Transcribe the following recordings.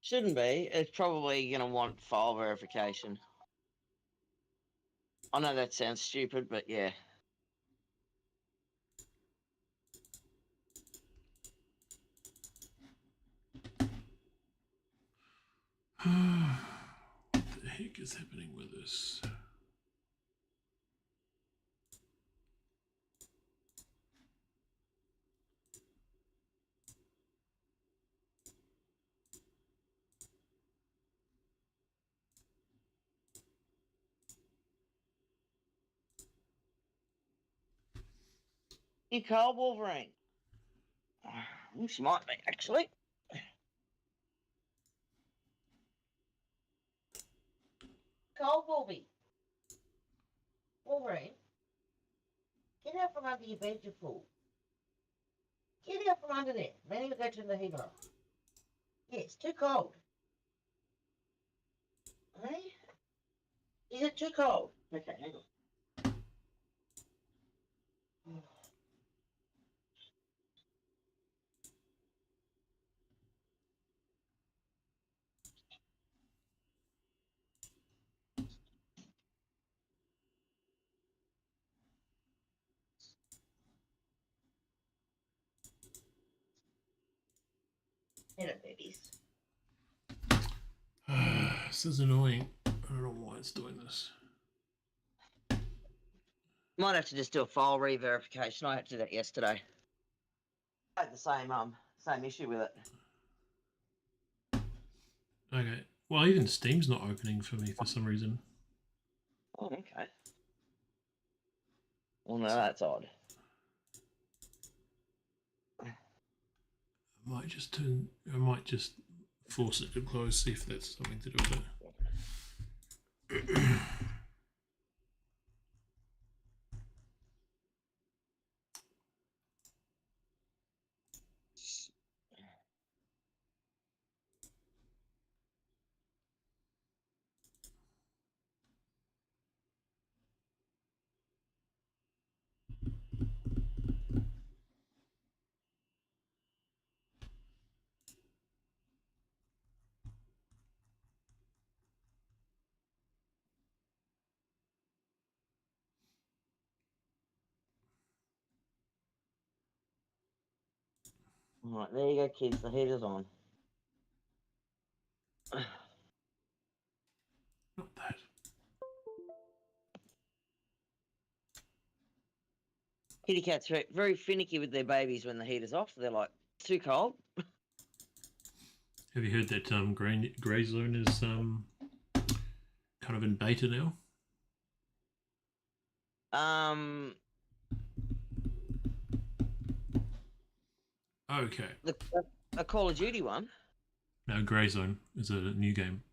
Shouldn't be. It's probably going to want file verification. I know that sounds stupid, but yeah. What the heck is happening with this? You cold, Wolverine? She might be, actually. Cold, Wolvie. Wolverine. Get out from under your bed, you fool. Get out from under there. Then you go to the heater. Yeah, it's too cold. Hey? Is it too cold? Okay, hang on. Hello, babies. This is annoying. I don't know why it's doing this. Might have to just do a file re-verification. I had to do that yesterday. I had the same issue with it. Okay. Well, even Steam's not opening for me for some reason. Oh, okay. Well, no, that's odd. I might just force it to close, see if that's something to do with it. All right, there you go, kids. The heater's on. Not that. Kitty cats are very finicky with their babies when the heater's off. They're like, too cold. Have you heard that grey zone is kind of in beta now? Okay. A Call of Duty one? No, Grey Zone is a new game.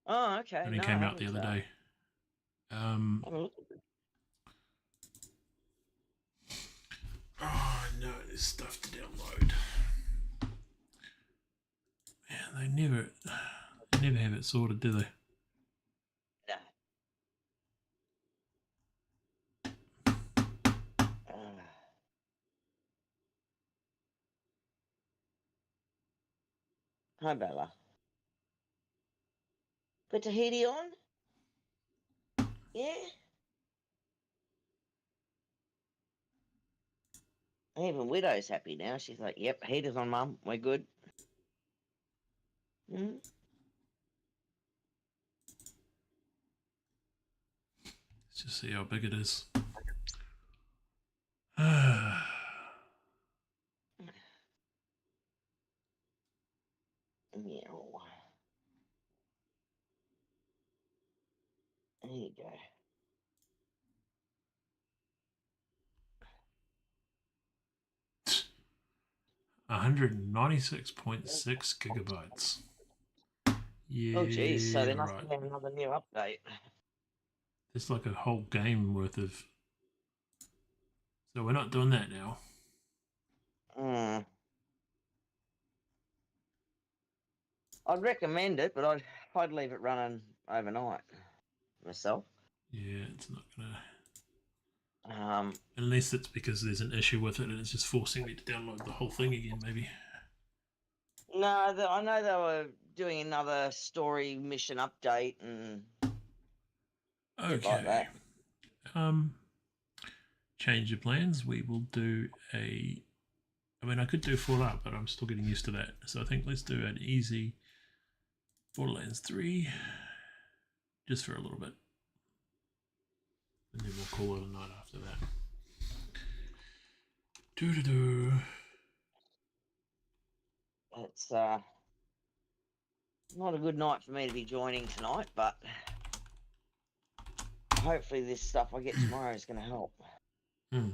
Oh, okay. And it came out the other day. Oh no, there's stuff to download. Man, they never have it sorted, do they? Hi, Bella. Put Tahiti on? Yeah? Even Widow's happy now. She's like, yep, heater's on, Mum. We're good. Mm-hmm. Let's just see how big it is. Yeah. There you go. $196.6 gigabytes. Yeah. Oh, geez. So there must be another new update. It's like a whole game worth of. So we're not doing that now. I'd recommend it, but I'd leave it running overnight myself. Yeah, it's not gonna. Unless it's because there's an issue with it and it's just forcing me to download the whole thing again, maybe. No, I know they were doing another story mission update and shit like Okay. that. Change of plans. We will do a. I mean, I could do a full up, but I'm still getting used to that. So I think let's do an easy Borderlands 3, just for a little bit, and then we'll call it a night after that. Doo-doo-doo. It's not a good night for me to be joining tonight, but hopefully this stuff I get tomorrow is going to help. Well,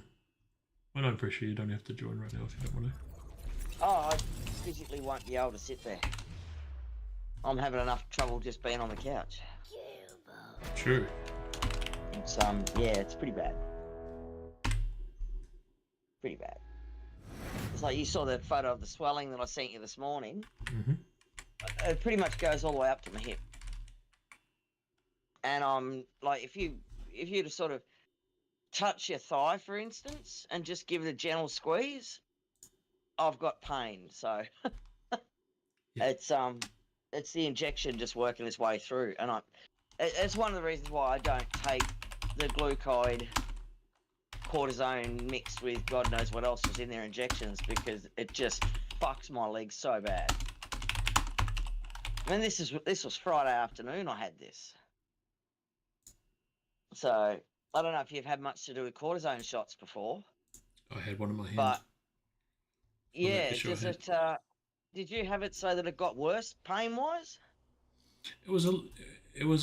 no pressure. You don't have to join right now if you don't want to. Oh, I physically won't be able to sit there. I'm having enough trouble just being on the couch. True. It's yeah, it's pretty bad. Pretty bad. It's like you saw the photo of the swelling that I sent you this morning. Mm-hmm. It pretty much goes all the way up to my hip. And I'm like, if you to sort of touch your thigh, for instance, and just give it a gentle squeeze, I've got pain. So Yeah. it's the injection just working its way through, and it's one of the reasons why I don't take the glucide cortisone mixed with God knows what else is in their injections, because it just fucks my legs so bad. I mean, this was Friday afternoon I had this. So I don't know if you've had much to do with cortisone shots before. I had one in my hand. But yeah, does it did you have it so that it got worse pain wise? It was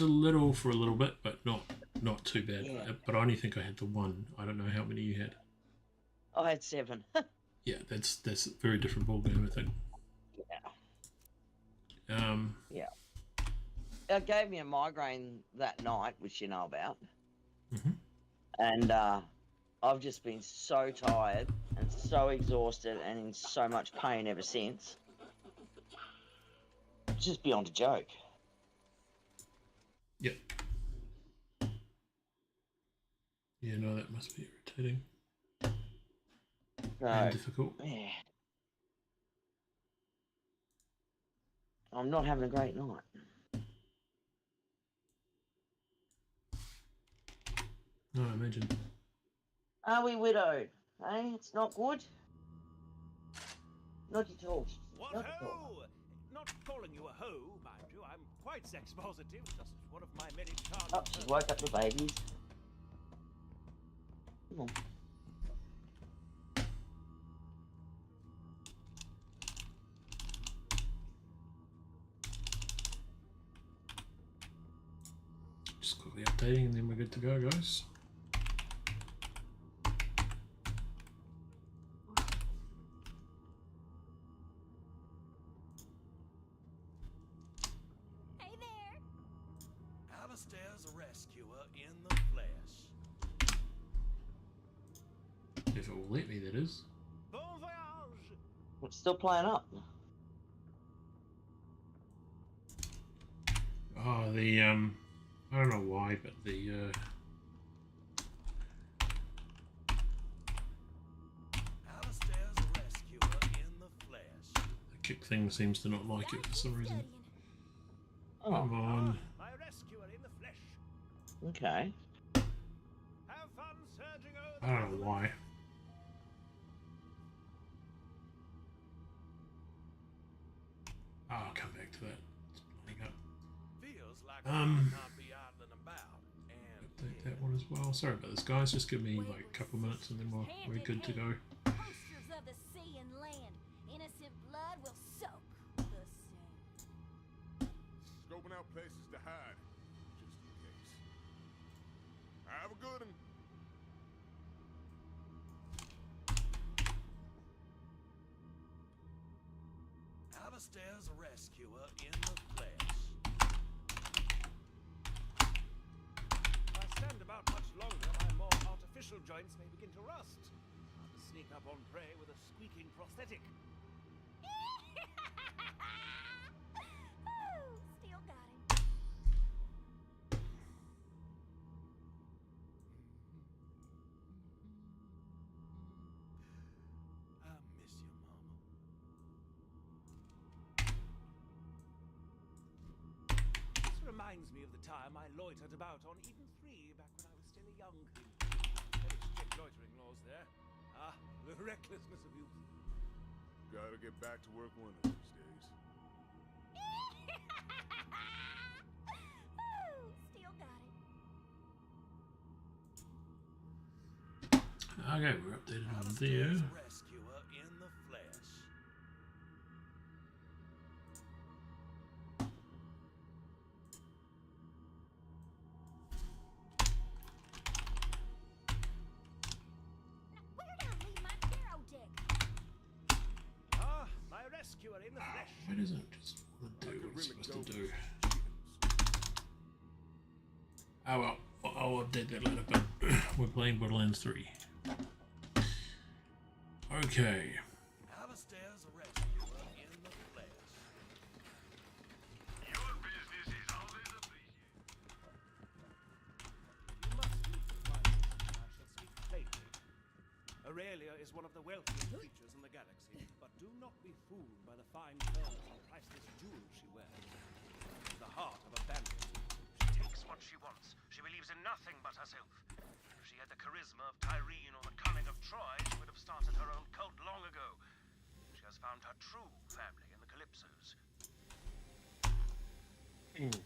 a little for a little bit, but not too bad. Yeah. But I only think I had the one. I don't know how many you had. I had 7. Yeah, that's a very different ballgame, I think. Yeah. Yeah. It gave me a migraine that night, which you know about. Mm-hmm. And I've just been so tired and so exhausted and in so much pain ever since. It's just beyond a joke. Yep. Yeah, no, that must be irritating. And difficult. Yeah. I'm not having a great night. No, I imagine. Are we widowed? Eh? It's not good. Not at all. What Not at ho? all. Not calling you a ho, mind you. I'm quite sex positive. Just one of my many charms. Oh, she's woke up the babies. Come on. Just quickly updating and then we're good to go, guys. Hey there! Alistair's a rescuer in the flesh. If it will let me, that is. Bon voyage! It's still playing up. Oh, I don't know why, but the Alistair's a rescuer in the flesh. kick thing seems to not like it for some reason. Oh, Come on. My rescuer in the flesh. okay. Have fun surging over. I don't know why. I'll come back to that. It's playing up. Feels like Um, I can't be out and about. And Update that one as well. Sorry about this, guys. Just give me like a couple minutes and then we're good to go. Posters of the sea and land. Innocent blood will soak the same. Scoping out places to hide, just in case. Have a good one. Alistair's a rescuer in the flesh. If I stand about much longer, my more artificial joints may begin to rust. I'll have to sneak up on prey with a squeaking prosthetic. Ooh, still got him. I miss you, Mama. reminds me of the time I loitered about on Eden 3 back when I was still a young thing. Very strict loitering laws there. Ah, the recklessness of youth. Gotta get back to work one of these days. Ooh, still got it. Okay, we're updated on there. Rescuer in the flesh. Now, where'd I leave my tarot deck? Ah, my rescuer in the flesh. Why doesn't it just want to do what it's supposed to do? Oh well, I'll update that later, but we're playing Borderlands 3. Okay. Alistair's rescuer in the flesh. Your business is always appreciated. You must read the Bible. I shall speak plainly. Aurelia is one of the wealthiest creatures in the galaxy, but do not be fooled by the fine pearls and priceless jewels she wears. The heart of a bandit. She takes what she wants. She believes in nothing but herself. If she had the charisma of Tyrene or the cunning of Troy, she would have started her own cult long ago. She has found her true family in the Calypsos. Let's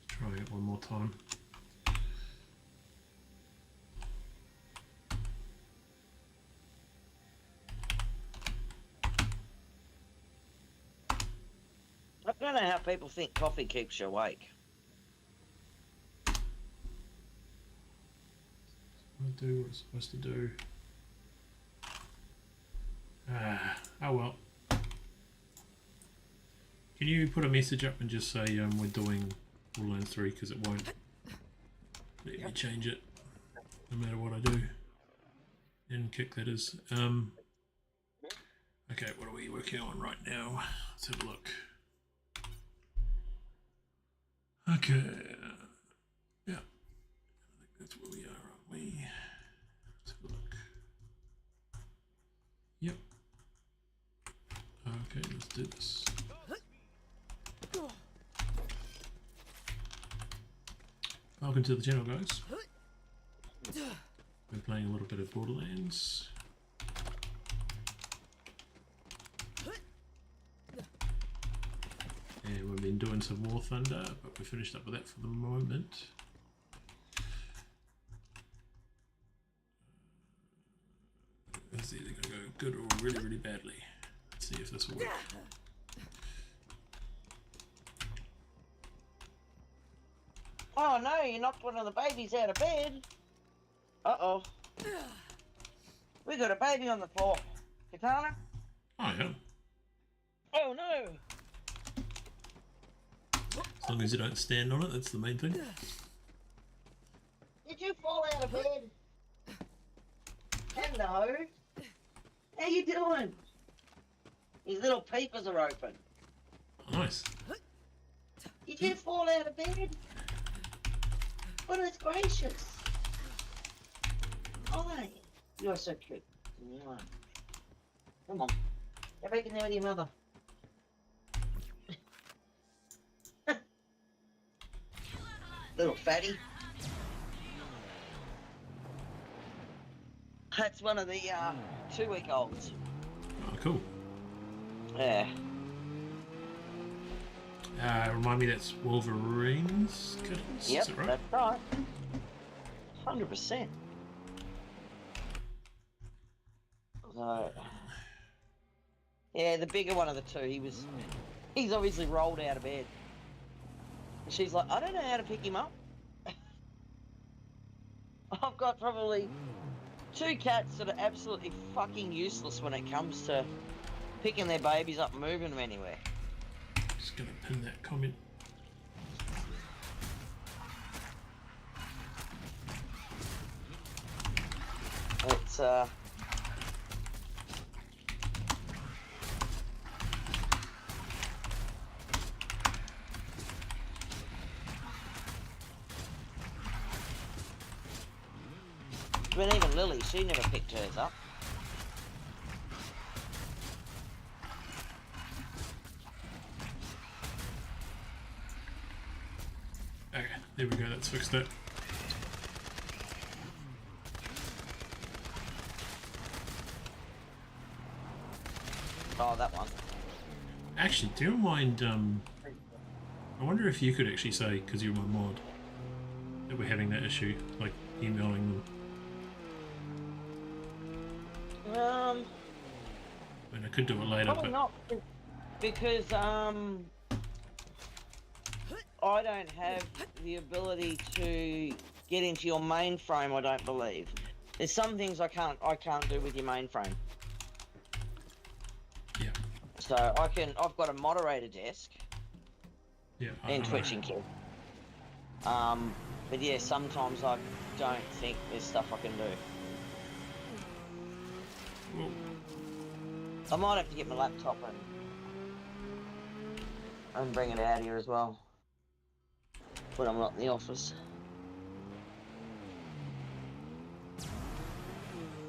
try it one more time. I don't know how people think coffee keeps you awake. I'll do what it's supposed to do. Oh well. Can you put a message up and just say we're doing Borderlands 3 because it won't let me change it no matter what I do. And kick that is. Okay, what are we working on right now? Let's have a look. Okay. Yeah. I think that's where we are, aren't we? Let's have a look. Yep. Okay, let's do this. Welcome to the channel, guys. We're playing a little bit of Borderlands. And we've been doing some War Thunder, but we finished up with that for the moment. It's either going to go good or really, really badly. Let's see if this will work. Oh no, you knocked one of the babies out of bed. Uh-oh. We got a baby on the floor. Katana? Oh yeah. Oh no! As long as you don't stand on it, that's the main thing. Did you fall out of bed? Hello. How you doing? His little peepers are open. Nice. Did you fall out of bed? Goodness gracious. Hi. You're so cute. Come on. Get back in there with your mother. Little fatty. That's one of the 2-week-olds. Oh, cool. Yeah. Remind me that's Wolverine's kittens? Yep, Is that right? that's right. 100%. So, yeah, the bigger one of the two, he's obviously rolled out of bed. And she's like, I don't know how to pick him up. I've got probably 2 cats that are absolutely fucking useless when it comes to picking their babies up and moving them anywhere. Just gonna pin that comment. It's but even Lily, she never picked hers up. There we go, that's fixed it. Oh, that one. Actually, do you mind, I wonder if you could actually say, because you're my mod, that we're having that issue, like emailing them. I mean, I could do it later, Probably but... not, because I don't have the ability to get into your mainframe. I don't believe. There's some things I can't do with your mainframe. Yeah. So I've got a moderator desk. Yeah. In Twitching Kid. But yeah, sometimes I don't think there's stuff I can do. Well, I might have to get my laptop and bring it out here as well when I'm not in the office.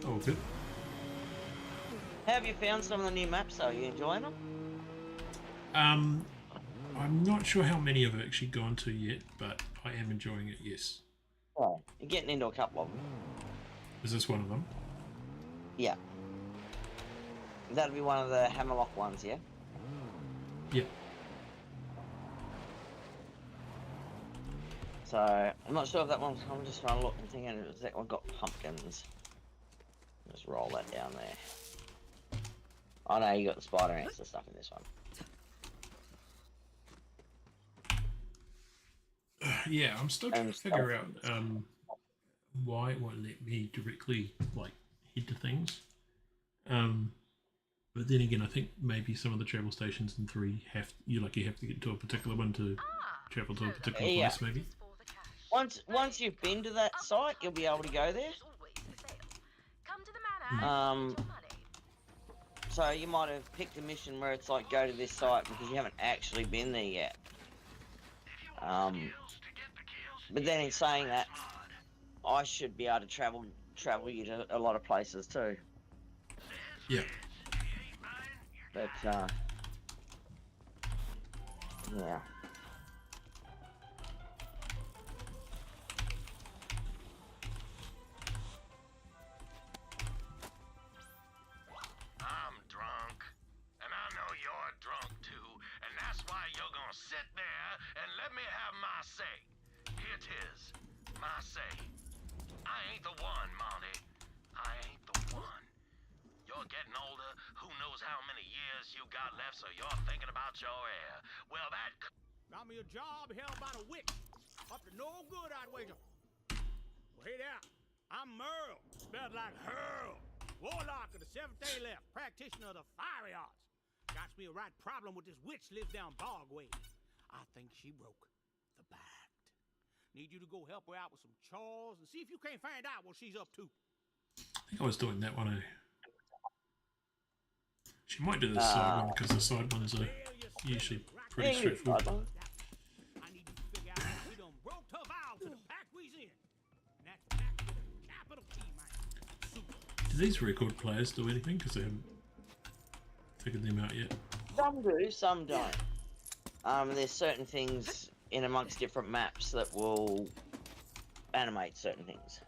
oh, good. How have you found some of the new maps though? Are you enjoying them? I'm not sure how many I've actually gone to yet, but I am enjoying it, yes. Oh, you're getting into a couple of them. Is this one of them? Yeah. That'll be one of the Hammerlock ones, yeah? Yeah. So, I'm not sure if that one's... I'm just trying to look and thinking if that one got pumpkins. Just roll that down there. Oh no, you got the spider ants and stuff in this one. Yeah, I'm still trying to figure out why it won't let me directly like head to things. But then again, I think maybe some of the travel stations in 3 have you have to get to a particular one to travel to a particular place, maybe. Once you've been to that site, you'll be able to go there. So you might have picked a mission where it's like go to this site because you haven't actually been there yet. But then in saying that, I should be able to travel you to a lot of places too. Yeah. But yeah. I'm drunk, and I know you're drunk too, and that's why you're gonna sit there and let me have my say. Here it is, my say. I ain't the one, Monty. I ain't the one. You're getting older, who knows how many years you got left, so you're thinking about your hair. Well, that... Got me a job held by the witch. Up to no good, I'd wager. Well, hey there. I'm Merle, spelled like Hurl. Warlock of the 7th Day Left, practitioner of the fiery arts. Got me a right problem with this witch lives down Bogway. I think she broke the pact. Need you to go help her out with some chores and see if you can't find out what she's up to. I think I was doing that one. She might do the side one because the side one is usually pretty straightforward. I need you to figure out how we done broke her vow to the pact we's in. And that's pact with a capital P, man. Do these record players do anything? Because they haven't figured them out yet. Some do, some don't. There's certain things in amongst different maps that will animate certain things.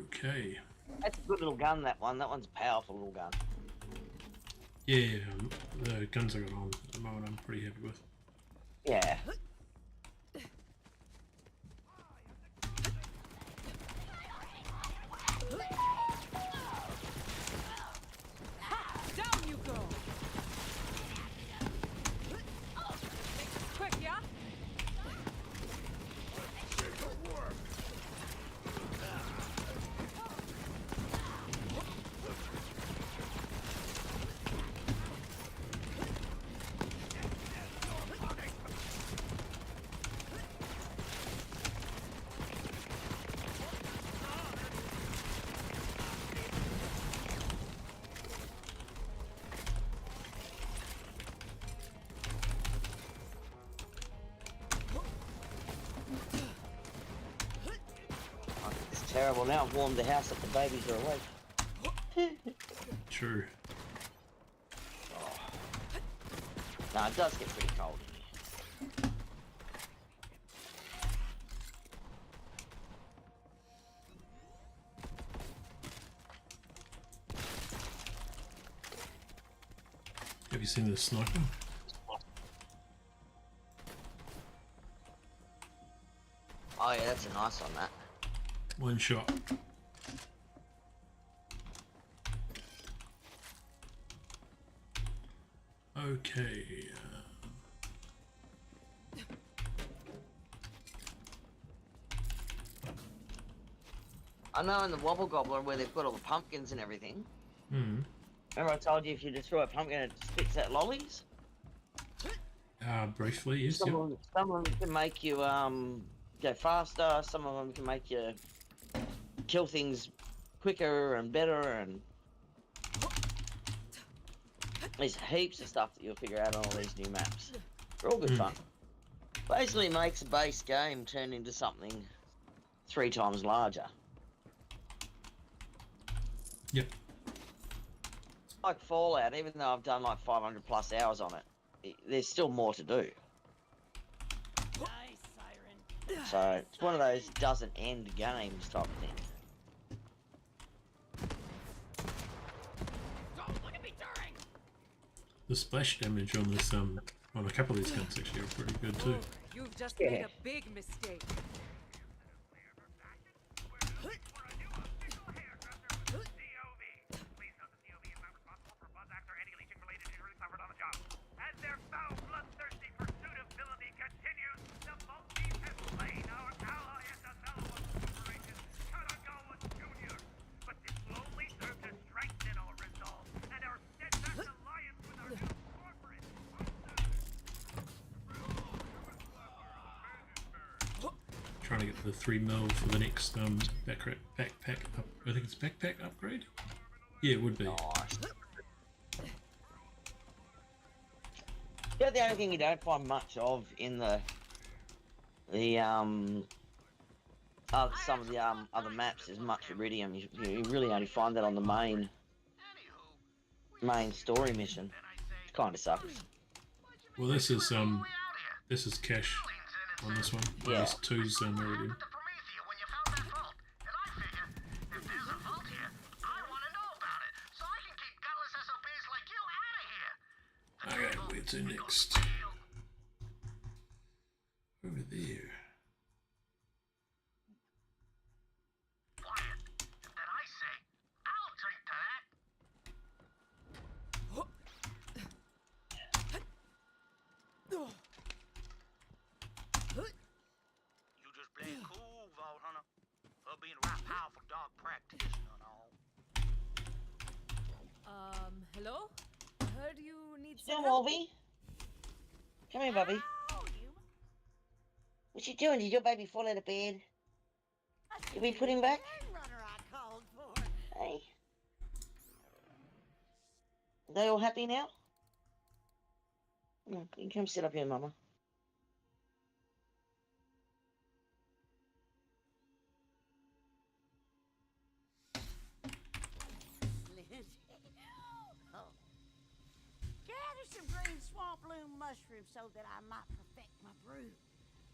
Okay. That's a good little gun, that one. That one's a powerful little gun. Yeah, the guns I got on at the moment I'm pretty happy with. Yeah. Down you go! Quick, yeah? terrible. Now I've warmed the house up, the babies are awake. True. No, it does get pretty cold in here. Have you seen the sniper? Oh yeah, that's a nice one, that. One shot. Okay. I know in the Wobble Gobbler where they've got all the pumpkins and everything. Hmm. Remember I told you if you destroy a pumpkin it spits out lollies? Briefly, yes. Some Yep. of them can make you go faster, some of them can make you kill things quicker and better, and there's heaps of stuff that you'll figure out on all these new maps. They're all good fun. Basically makes a base game turn into something 3 times larger. Yep. Like Fallout, even though I've done like 500 plus hours on it, there's still more to do. Nice, Siren. So it's one of those doesn't end games type of thing. Don't look at me during. The splash damage on this on a couple of these guns actually are pretty good too. You've just Yeah. made a big mistake. Trying to get the 3 mil for the next backpack up. I think it's backpack upgrade. Yeah, it would be. Nice. Yeah, the only thing you don't find much of in some of the other maps is much iridium. You really only find that on the main story mission. It kind of sucks. Well, this is cash on this one. Yeah. This 2's iridium. Okay, where to next? Over there. Hello? Heard you need Still, some help? Wolvie? Come here, Bubby. What you doing? Did your baby fall out of bed? Did we put him back? Hey. Are they all happy now? No, you can come sit up here, Mama. Gather some green swamp bloom mushrooms so that I might perfect my brew.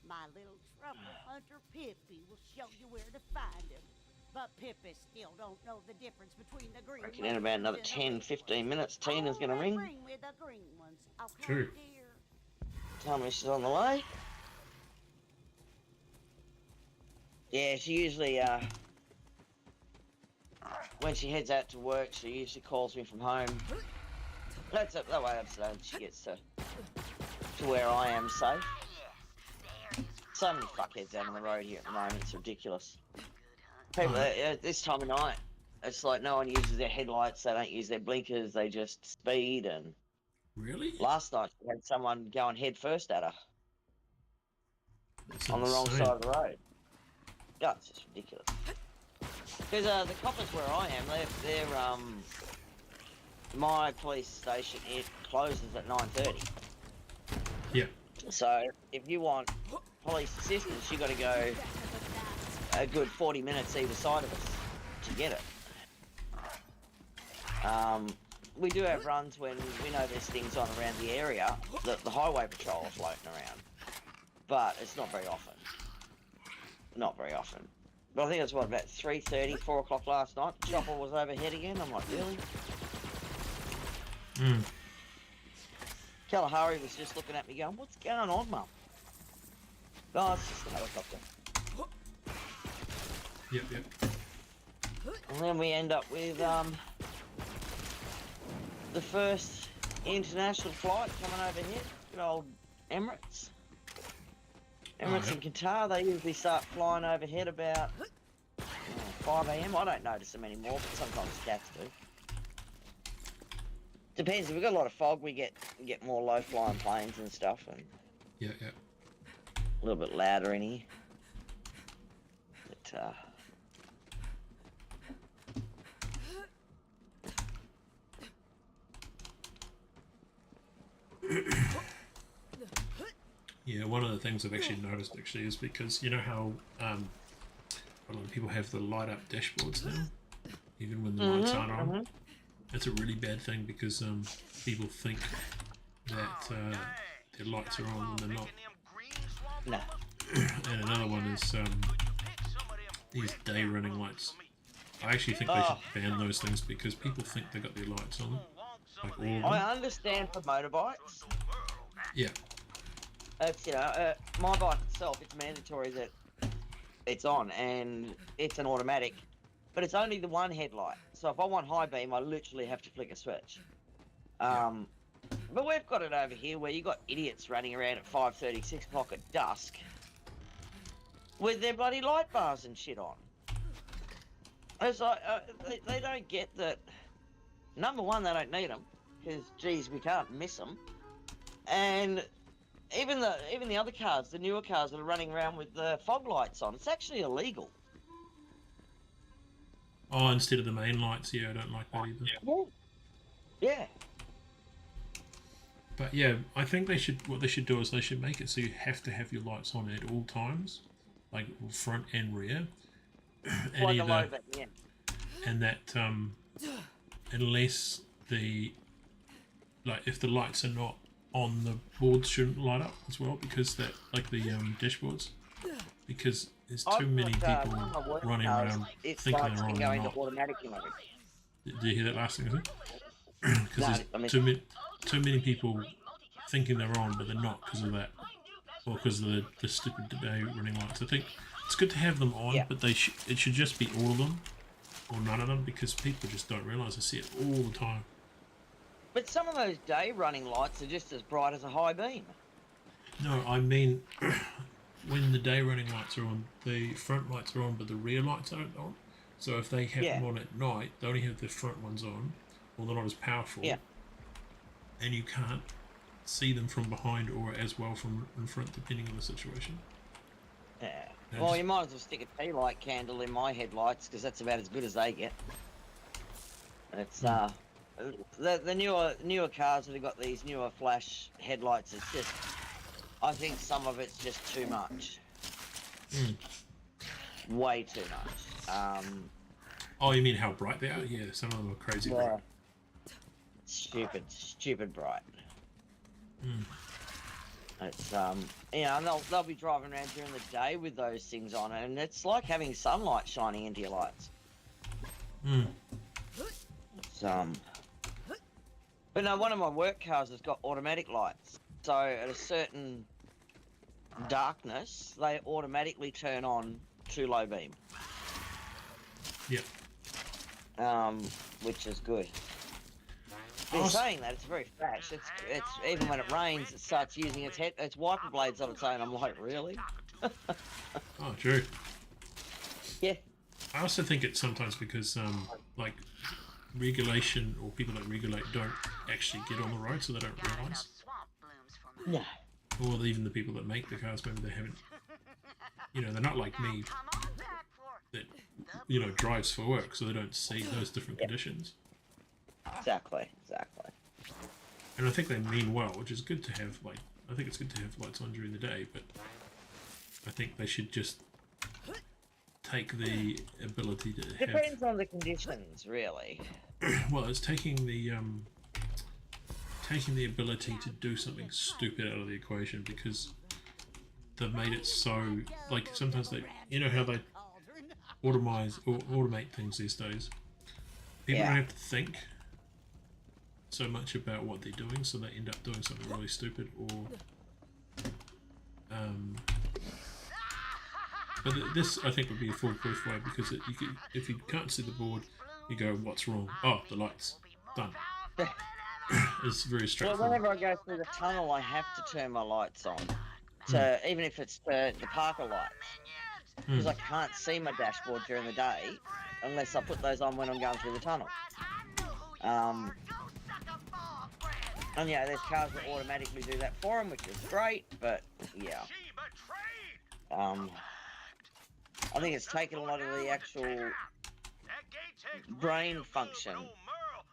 My little truffle hunter Pippi will show you where to find them. But Pippi still don't know the difference between the green Reckon in about another 10-15 minutes, Tina's gonna ring. Bring me the green ones. Okay, True. dear. Tell me she's on the way. Yeah, she usually, when she heads out to work, she usually calls me from home. That way she gets to where I am safe. So many fuckheads out on the road here at the moment, it's ridiculous. People, this time of night, it's like no one uses their headlights, they don't use their blinkers, they just speed. And Really? last night we had someone going head first at her That's on the wrong insane. side of the road. God, it's just ridiculous. Because the coppers where I am, they're my police station, it closes at 9:30. Yeah. So if you want police assistance, you got to go a good 40 minutes either side of us to get it. We do have runs when we know there's things on around the area that the highway patrol are floating around, but it's not very often. Not very often. But I think it's what, about 3:30, 4 o'clock last night. The chopper was overhead again. I'm like, really? Kalahari was just looking at me going, what's going on, Mum? Oh, it's just a helicopter. Yep. And then we end up with the first international flight coming over here. Good old Emirates. Emirates and Qatar, they usually start flying overhead about 5 AM. I don't notice them anymore, but sometimes cats do. Depends. If we've got a lot of fog, we get more low-flying planes and stuff, and Yeah. a little bit louder in here. But Yeah, one of the things I've actually noticed is because you know how a lot of people have the light up dashboards now, even when the lights aren't on. That's a really bad thing because people think that their lights are on when they're not. no. And another one is these day running lights. I actually think they should ban those things because people think they got their lights on them, like all of them. I understand for motorbikes. Yeah. It's, my bike itself, it's mandatory that it's on, and it's an automatic, but it's only the one headlight. So if I want high beam, I literally have to flick a switch. But we've got it over here where you got idiots running around at 5:30, 6 o'clock at dusk with their bloody light bars and shit on. It's like, they don't get that. Number one, they don't need them because, geez, we can't miss them. And even the other cars, the newer cars that are running around with the fog lights on, it's actually illegal. Oh, instead of the main lights, yeah, I don't like that either. Yeah. But yeah, I think what they should do is they should make it so you have to have your lights on at all times, like front and rear. Like a low bit, yeah. And that unless if the lights are not on, the boards shouldn't light up as well, because that, like the dashboards, because there's too many people running around thinking they're on and not. Did you hear that last thing? Because there's too many people thinking they're on, but they're not because of that, or because of the stupid day running lights. I think it's good to have them on, but it should just be all of them or none of them, because people just don't realise. I see it all the time. But some of those day running lights are just as bright as a high beam. No, I mean, when the day running lights are on, the front lights are on, but the rear lights aren't on. So if they have them on at night, they only have the front ones on, or they're not as powerful. Yeah. And you can't see them from behind or as well from in front, depending on the situation. Yeah. Well, you might as well stick a tea light candle in my headlights, because that's about as good as they get. It's the newer cars that have got these newer flash headlights. It's just, I think some of it's just too much. Way too much. Oh, you mean how bright they are? Yeah, some of them are crazy bright. Stupid bright. It's and they'll be driving around during the day with those things on, and it's like having sunlight shining into your lights. It's but no, one of my work cars has got automatic lights, so at a certain darkness, they automatically turn on to low beam. Yep. Which is good. But saying that, it's very fast. It's even when it rains, it starts using its wiper blades on its own. I'm like, really? Oh, true. Yeah. I also think it's sometimes because like regulation, or people that regulate don't actually get on the road, so they don't realise. No. Or even the people that make the cars, maybe they haven't. They're not like me that drives for work, so they don't see those different conditions. Exactly. And I think they mean well, which is good to have. I think it's good to have lights on during the day, but I think they should just take the ability to have. Depends on the conditions, really. Well, it's taking the ability to do something stupid out of the equation, because they've made it so, like, sometimes they, you know how they automate things these days. People don't have to think so much about what they're doing, so they end up doing something really stupid, or but this I think would be a foolproof way, because if you can't see the board, you go, what's wrong? Oh, the lights. Done. It's very straightforward. Well, whenever I go through the tunnel, I have to turn my lights on. So even if it's the Parker lights, because I can't see my dashboard during the day unless I put those on when I'm going through the tunnel. And yeah, there's cars that automatically do that for them, which is great, but yeah. I think it's taken a lot of the actual brain function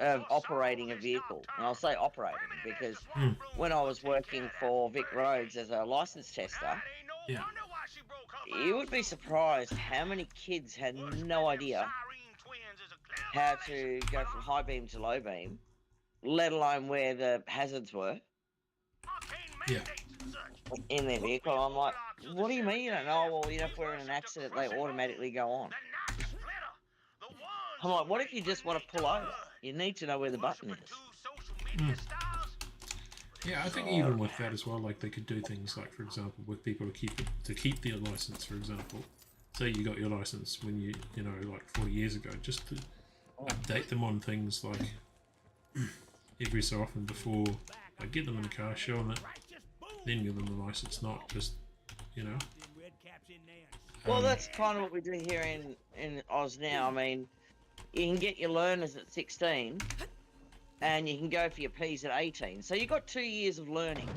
of operating a vehicle. And I'll say operating because when I was working for Vic Roads as a license tester, you would be surprised how many kids had no idea how to go from high beam to low beam, let alone where the hazards were in their vehicle. I'm like, what do you mean you don't know? Well, you know, if we're in an accident, they automatically go on. I'm like, what if you just want to pull over? You need to know where the button is. Yeah, I think even with that as well, like they could do things like, for example, with people to keep their license, for example. Say you got your license when you know, like 40 years ago, just to update them on things like every so often before I get them in the car, show them it, then give them the license, not just, you know. Well, that's kind of what we're doing here in Oz now. I mean, you can get your learners at 16 and you can go for your Ps at 18. So you've got 2 years of learning.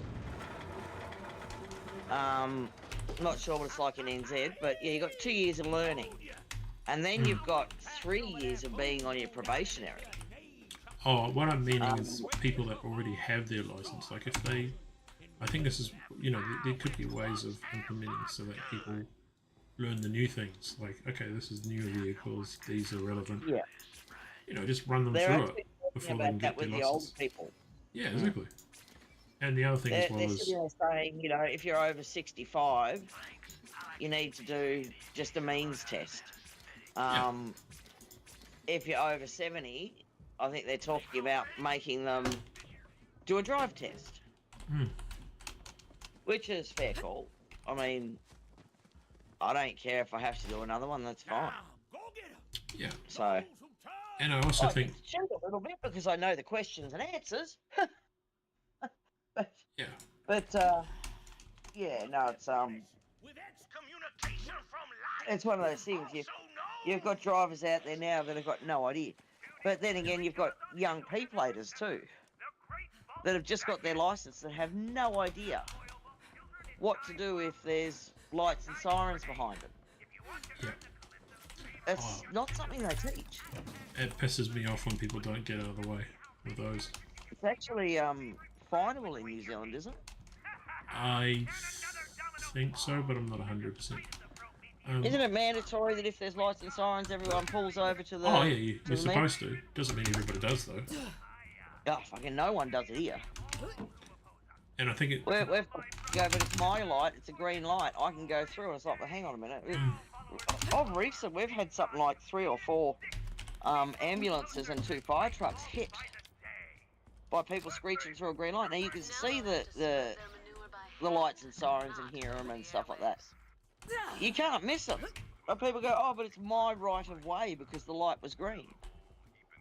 Not sure what it's like in NZ, but yeah, you've got 2 years of learning. And then you've got 3 years of being on your probationary. Oh, what I'm meaning is people that already have their license. Like if they, I think this is, you know, there could be ways of implementing so that people learn the new things. Like, okay, this is new vehicles, these are relevant. Yeah. You know, just run them through it before they can get their license. Old people. Yeah, exactly. And the other thing as well is... They're saying, you know, if you're over 65, you need to do just a means test. If you're over 70, I think they're talking about making them do a drive test. Which is fair call. I mean, I don't care if I have to do another one, that's fine. Yeah. So... And I also think... shoot a little bit because I know the questions and answers. But, yeah. But, yeah, no, it's one of those things. You've got drivers out there now that have got no idea. But then again, you've got young P-platers too that have just got their license that have no idea what to do if there's lights and sirens behind them. Yeah. It's not something they teach. It pisses me off when people don't get out of the way with those. It's actually finable in New Zealand, isn't it? I think so, but I'm not 100%. Isn't it mandatory that if there's lights and sirens, everyone pulls over to the... Oh yeah, you're supposed to. Doesn't mean everybody does though. Oh, fucking no one does it here. And I think it... We've go, but it's my light, it's a green light, I can go through. It's like, well, hang on a minute. We've had something like 3 or 4 ambulances and 2 fire trucks hit by people screeching through a green light. Now you can see the lights and sirens and hear them and stuff like that. You can't miss them. But people go, oh, but it's my right of way because the light was green.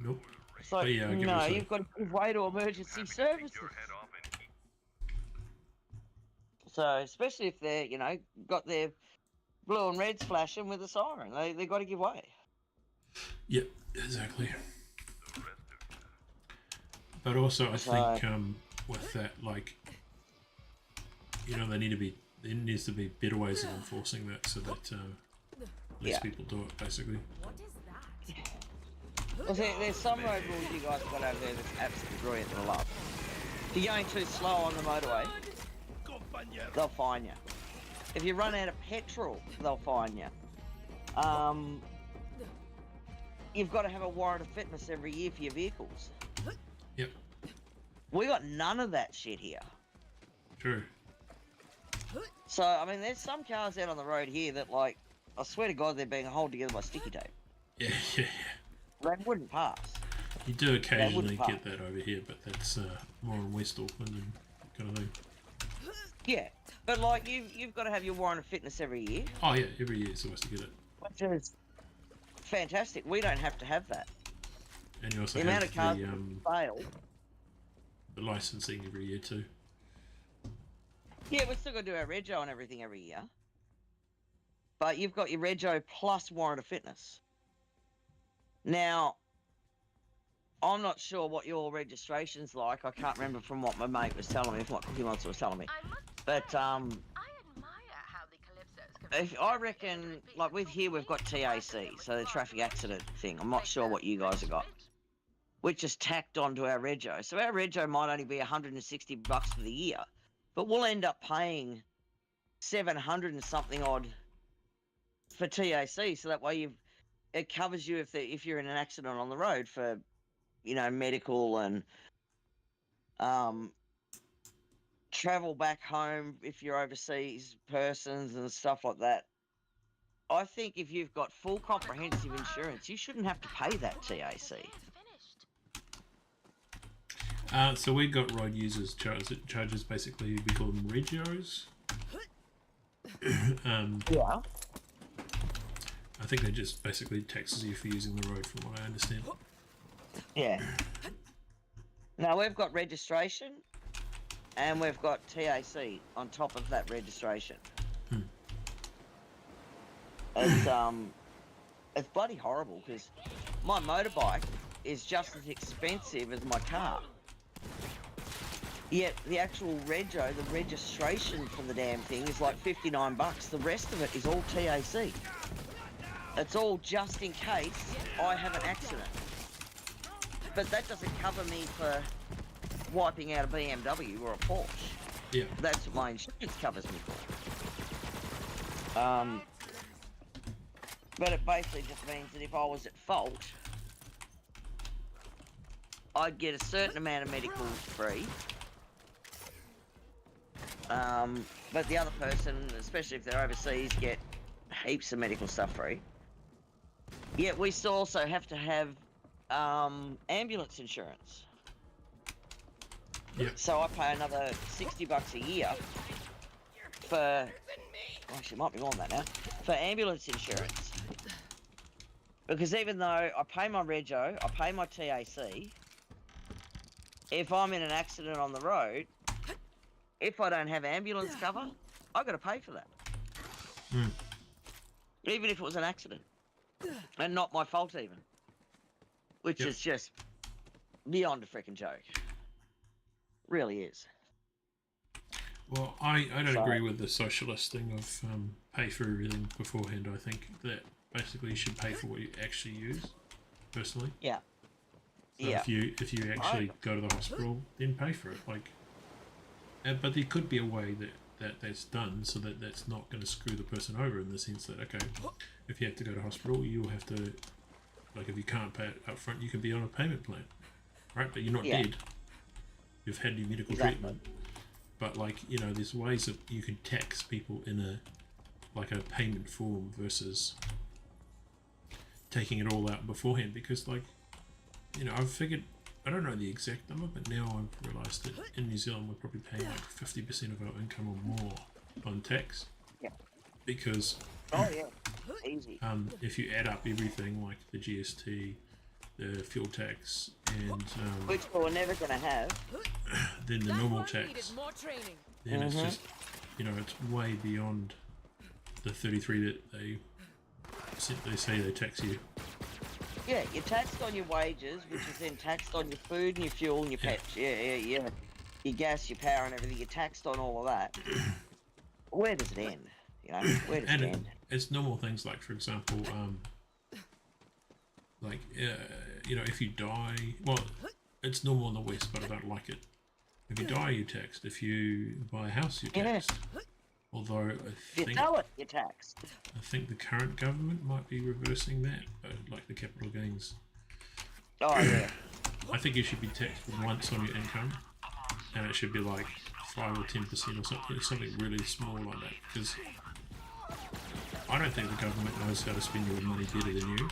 Nope. So yeah, no, you've got to give way to emergency services. So especially if they're, you know, got their blue and reds flashing with a siren, they got to give way. Yep, exactly. But also, I think with that, like, you know, there needs to be better ways of enforcing that so that less people do it, basically. What is that? Well, there's some road rules you guys got over there that's absolutely brilliant and I love. If you're going too slow on the motorway, they'll fine you. If you run out of petrol, they'll fine you. you've got to have a warrant of fitness every year for your vehicles. Yep. We got none of that shit here. True. So, I mean, there's some cars out on the road here that, like, I swear to God, they're being held together by sticky tape. Yeah, yeah, yeah. They wouldn't pass. You do occasionally pass. get that over here, but that's more in West Auckland and kind of thing. Yeah, but like you've got to have your warrant of fitness every year. Oh yeah, every year you're supposed to get it. Which is fantastic. We don't have to have that. And you also The amount have of cars the, that fail. the licensing every year too. Yeah, we're still got to do our rego and everything every year. But you've got your rego plus warrant of fitness. Now, I'm not sure what your registration's like. I can't remember from what my mate was telling me, from what Cookie Monster was telling me. But I admire how the Calypsos can if I reckon, like with here, we've got TAC, so the traffic accident thing. I'm not sure what you guys have got, which is tacked onto our rego. So our rego might only be $160 for the year, but we'll end up paying 700 and something odd for TAC. So that way it covers you if you're in an accident on the road for, you know, medical and travel back home if you're overseas persons and stuff like that. I think if you've got full comprehensive insurance, you shouldn't have to pay that TAC. So we got road users charges basically, we call them regios. Yeah. I think they just basically taxes you for using the road, from what I understand. Yeah. Now we've got registration, and we've got TAC on top of that registration. It's bloody horrible because my motorbike is just as expensive as my car. Yet the actual rego, the registration for the damn thing is like $59. The rest of it is all TAC. It's all just in case I have an accident. But that doesn't cover me for wiping out a BMW or a Porsche. Yeah. That's what my insurance covers me for. But it basically just means that if I was at fault, I'd get a certain amount of medical free. But the other person, especially if they're overseas, get heaps of medical stuff free. Yet we still also have to have ambulance insurance. Yep. So I pay another $60 a year for, actually it might be more than that now, for ambulance insurance. Because even though I pay my rego, I pay my TAC, if I'm in an accident on the road, if I don't have ambulance cover, I've got to pay for that. Even if it was an accident. And not my fault even. Which is just beyond a freaking joke. Really is. Well, I don't agree with the socialist thing of pay for everything beforehand. I think that basically you should pay for what you actually use, personally. Yeah. So if you actually go to the hospital, then pay for it. Like, but there could be a way that's done so that that's not going to screw the person over, in the sense that, okay, if you have to go to hospital, you'll have to, like, if you can't pay it up front, you can be on a payment plan, right? But you're not dead. You've had your medical treatment. But, like, you know, there's ways that you can tax people in a payment form versus taking it all out beforehand. Because, like, you know, I've figured, I don't know the exact number, but now I've realised that in New Zealand we're probably paying like 50% of our income or more on tax. Yeah. Because easy. If you add up everything, like the GST, the fuel tax, and which we're never going to have, then the normal tax, more training. then it's just, you know, it's way beyond the 33 that they say they tax you. Yeah, you're taxed on your wages, which is then taxed on your food and your fuel and your pet, your gas, your power and everything. You're taxed on all of that. Where does it end? You know, where does it end? It's normal things like, for example, you know, if you die, well, it's normal in the West, but I don't like it. If you die, you're taxed. If you buy a house, you're taxed. Although If you sell it, you're taxed. I think the current government might be reversing that, but like the capital gains. Oh yeah. I think you should be taxed once on your income, and it should be like 5 or 10% or something really small like that. Because I don't think the government knows how to spend your money better than you.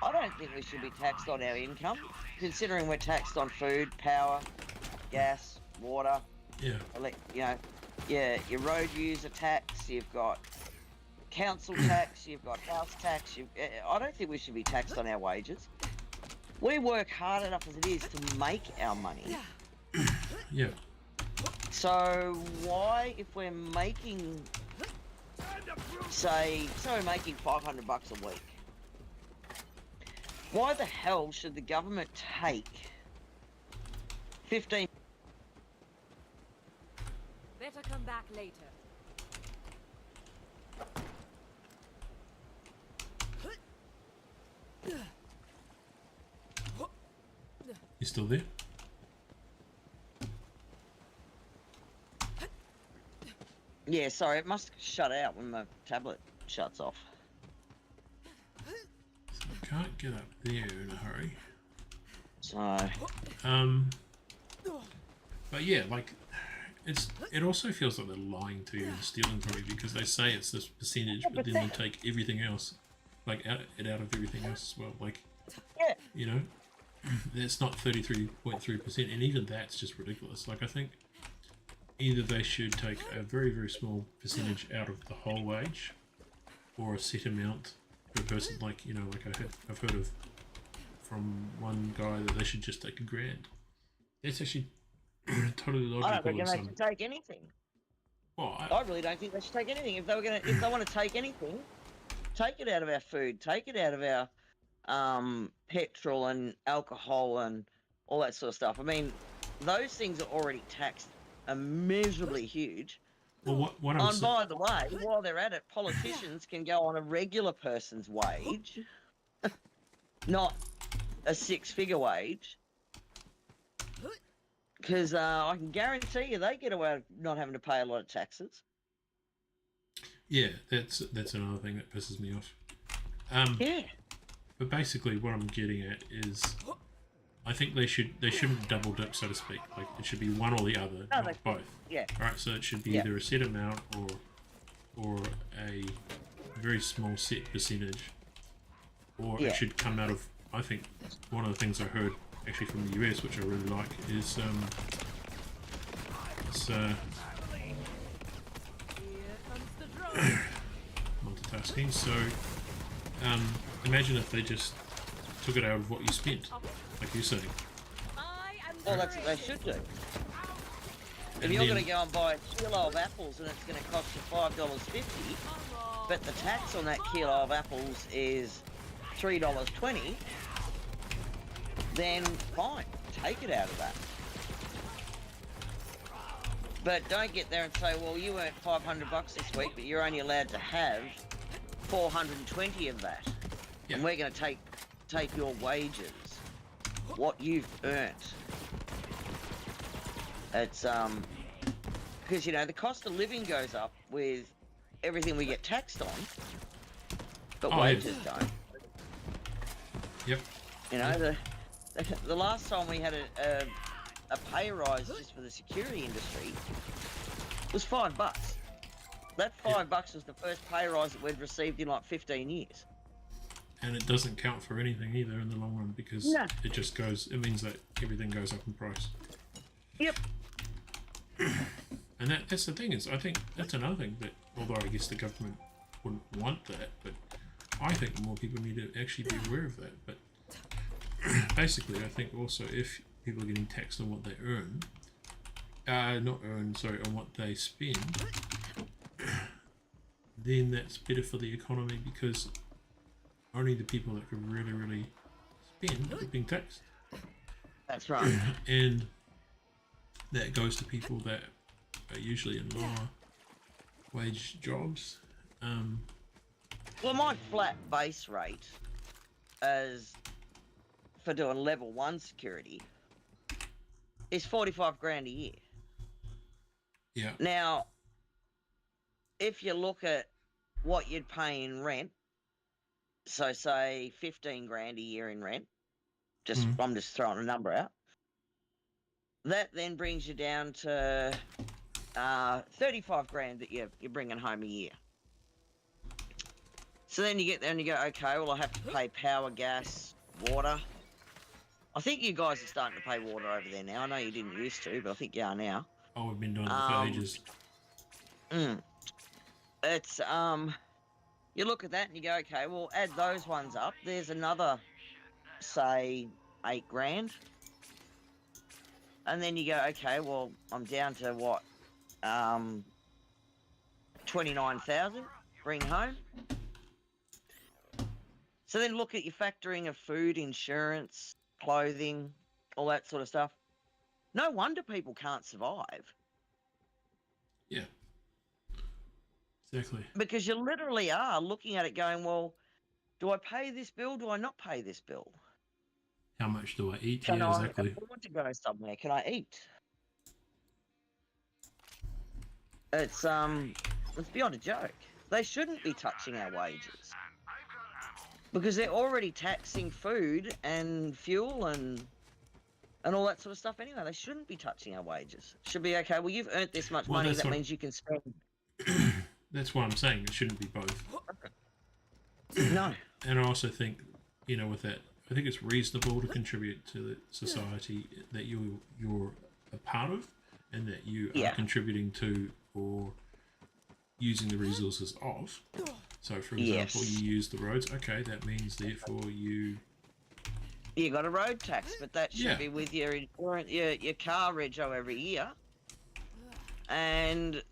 I don't think we should be taxed on our income, considering we're taxed on food, power, gas, water. Yeah. Your road user tax. You've got council tax. You've got house tax. I don't think we should be taxed on our wages. We work hard enough as it is to make our money. Yeah. So why, if we're making, say we're making $500 a week, why the hell should the government take 15? Better come back later. You still there? Yeah, sorry, it must shut out when my tablet shuts off. So I can't get up there in a hurry. So, but yeah, like it also feels like they're lying to you and stealing from you, because they say it's this percentage, but then they take everything else, like out of everything else as well. Like, yeah, you know, that's not 33.3%, and even that's just ridiculous. Like, I think either they should take a very, very small percentage out of the whole wage, or a set amount per person. Like, you know, like I've heard of from one guy that they should just take $1,000. That's actually totally logical. I don't think they should take anything. Well, I really don't think they should take anything. If they want to take anything, take it out of our food, take it out of our petrol and alcohol and all that sort of stuff. I mean, those things are already taxed immeasurably huge. Well, what I'm And by the way, while they're at it, politicians can go on a regular person's wage, not a 6-figure wage. Because I can guarantee you they get away with not having to pay a lot of taxes. Yeah, that's another thing that pisses me off. Yeah. But basically, what I'm getting at is, I think they shouldn't double dip, so to speak. Like, it should be one or the other, not both. Yeah. All right, so it should be either a set amount or a very small set percentage, or it should come out of. I think one of the things I heard actually from the US, which I really like, is multitasking. So imagine if they just took it out of what you spent, like you're saying. Well, that's what they should do. If you're going to go and buy a kilo of apples and it's going to cost you $5.50, but the tax on that kilo of apples is $3.20, then fine, take it out of that. But don't get there and say, well, you earned $500 this week, but you're only allowed to have 420 of that. Yeah. And we're going to take your wages, what you've earned. It's because, you know, the cost of living goes up with everything we get taxed on, but wages don't. Yep. You know, the last time we had a pay rise just for the security industry was $5. That $5 was the first pay rise that we'd received in like 15 years. And it doesn't count for anything either in the long run, because it just goes. It means that everything goes up in price. Yep. And that's the thing, is I think that's another thing that, although I guess the government wouldn't want that, but I think more people need to actually be aware of that. But basically, I think also if people are getting taxed on what they earn, on what they spend, then that's better for the economy, because only the people that could really, really spend are being taxed. That's right. And that goes to people that are usually in lower wage jobs. Well, my flat base rate as for doing level 1 security is $45 grand a year. Yeah. Now, if you look at what you'd pay in rent, so say 15 grand a year in rent, I'm just throwing a number out. That then brings you down to 35 grand that you're bringing home a year. So then you get there and you go, okay, well, I have to pay power, gas, water. I think you guys are starting to pay water over there now. I know you didn't used to, but I think you are now. Oh, we've been doing it for ages. It's you look at that and you go, okay, well, add those ones up. There's another, say, 8 grand. And then you go, okay, well, I'm down to what? 29,000 bring home. So then look at your factoring of food, insurance, clothing, all that sort of stuff. No wonder people can't survive. Yeah. Exactly. Because you literally are looking at it going, well, do I pay this bill? Do I not pay this bill? How much do I eat? Can yeah, I exactly. afford to go somewhere? Can I eat? It's beyond a joke. They shouldn't be touching our wages. Because they're already taxing food and fuel and all that sort of stuff anyway. They shouldn't be touching our wages. Should be, okay, well, you've earned this much money, that means you can spend. That's what I'm saying. It shouldn't be both. No. And I also think, with that, I think it's reasonable to contribute to the society that you're a part of and that you are contributing to or using the resources of. So, for example, you use the roads. Okay, that means therefore you got a road tax, but that should be with your car rego every year. And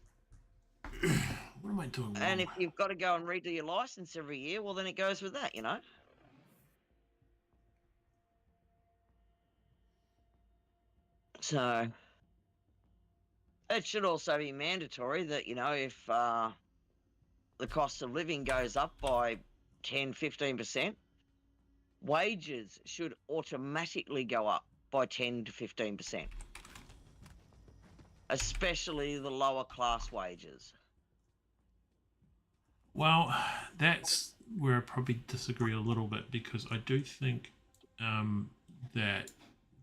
what am I doing wrong? And if you've got to go and redo your license every year, well, then it goes with that, So it should also be mandatory that, if the cost of living goes up by 10, 15%, wages should automatically go up by 10 to 15%, especially the lower class wages. Well, that's where I probably disagree a little bit, because I do think that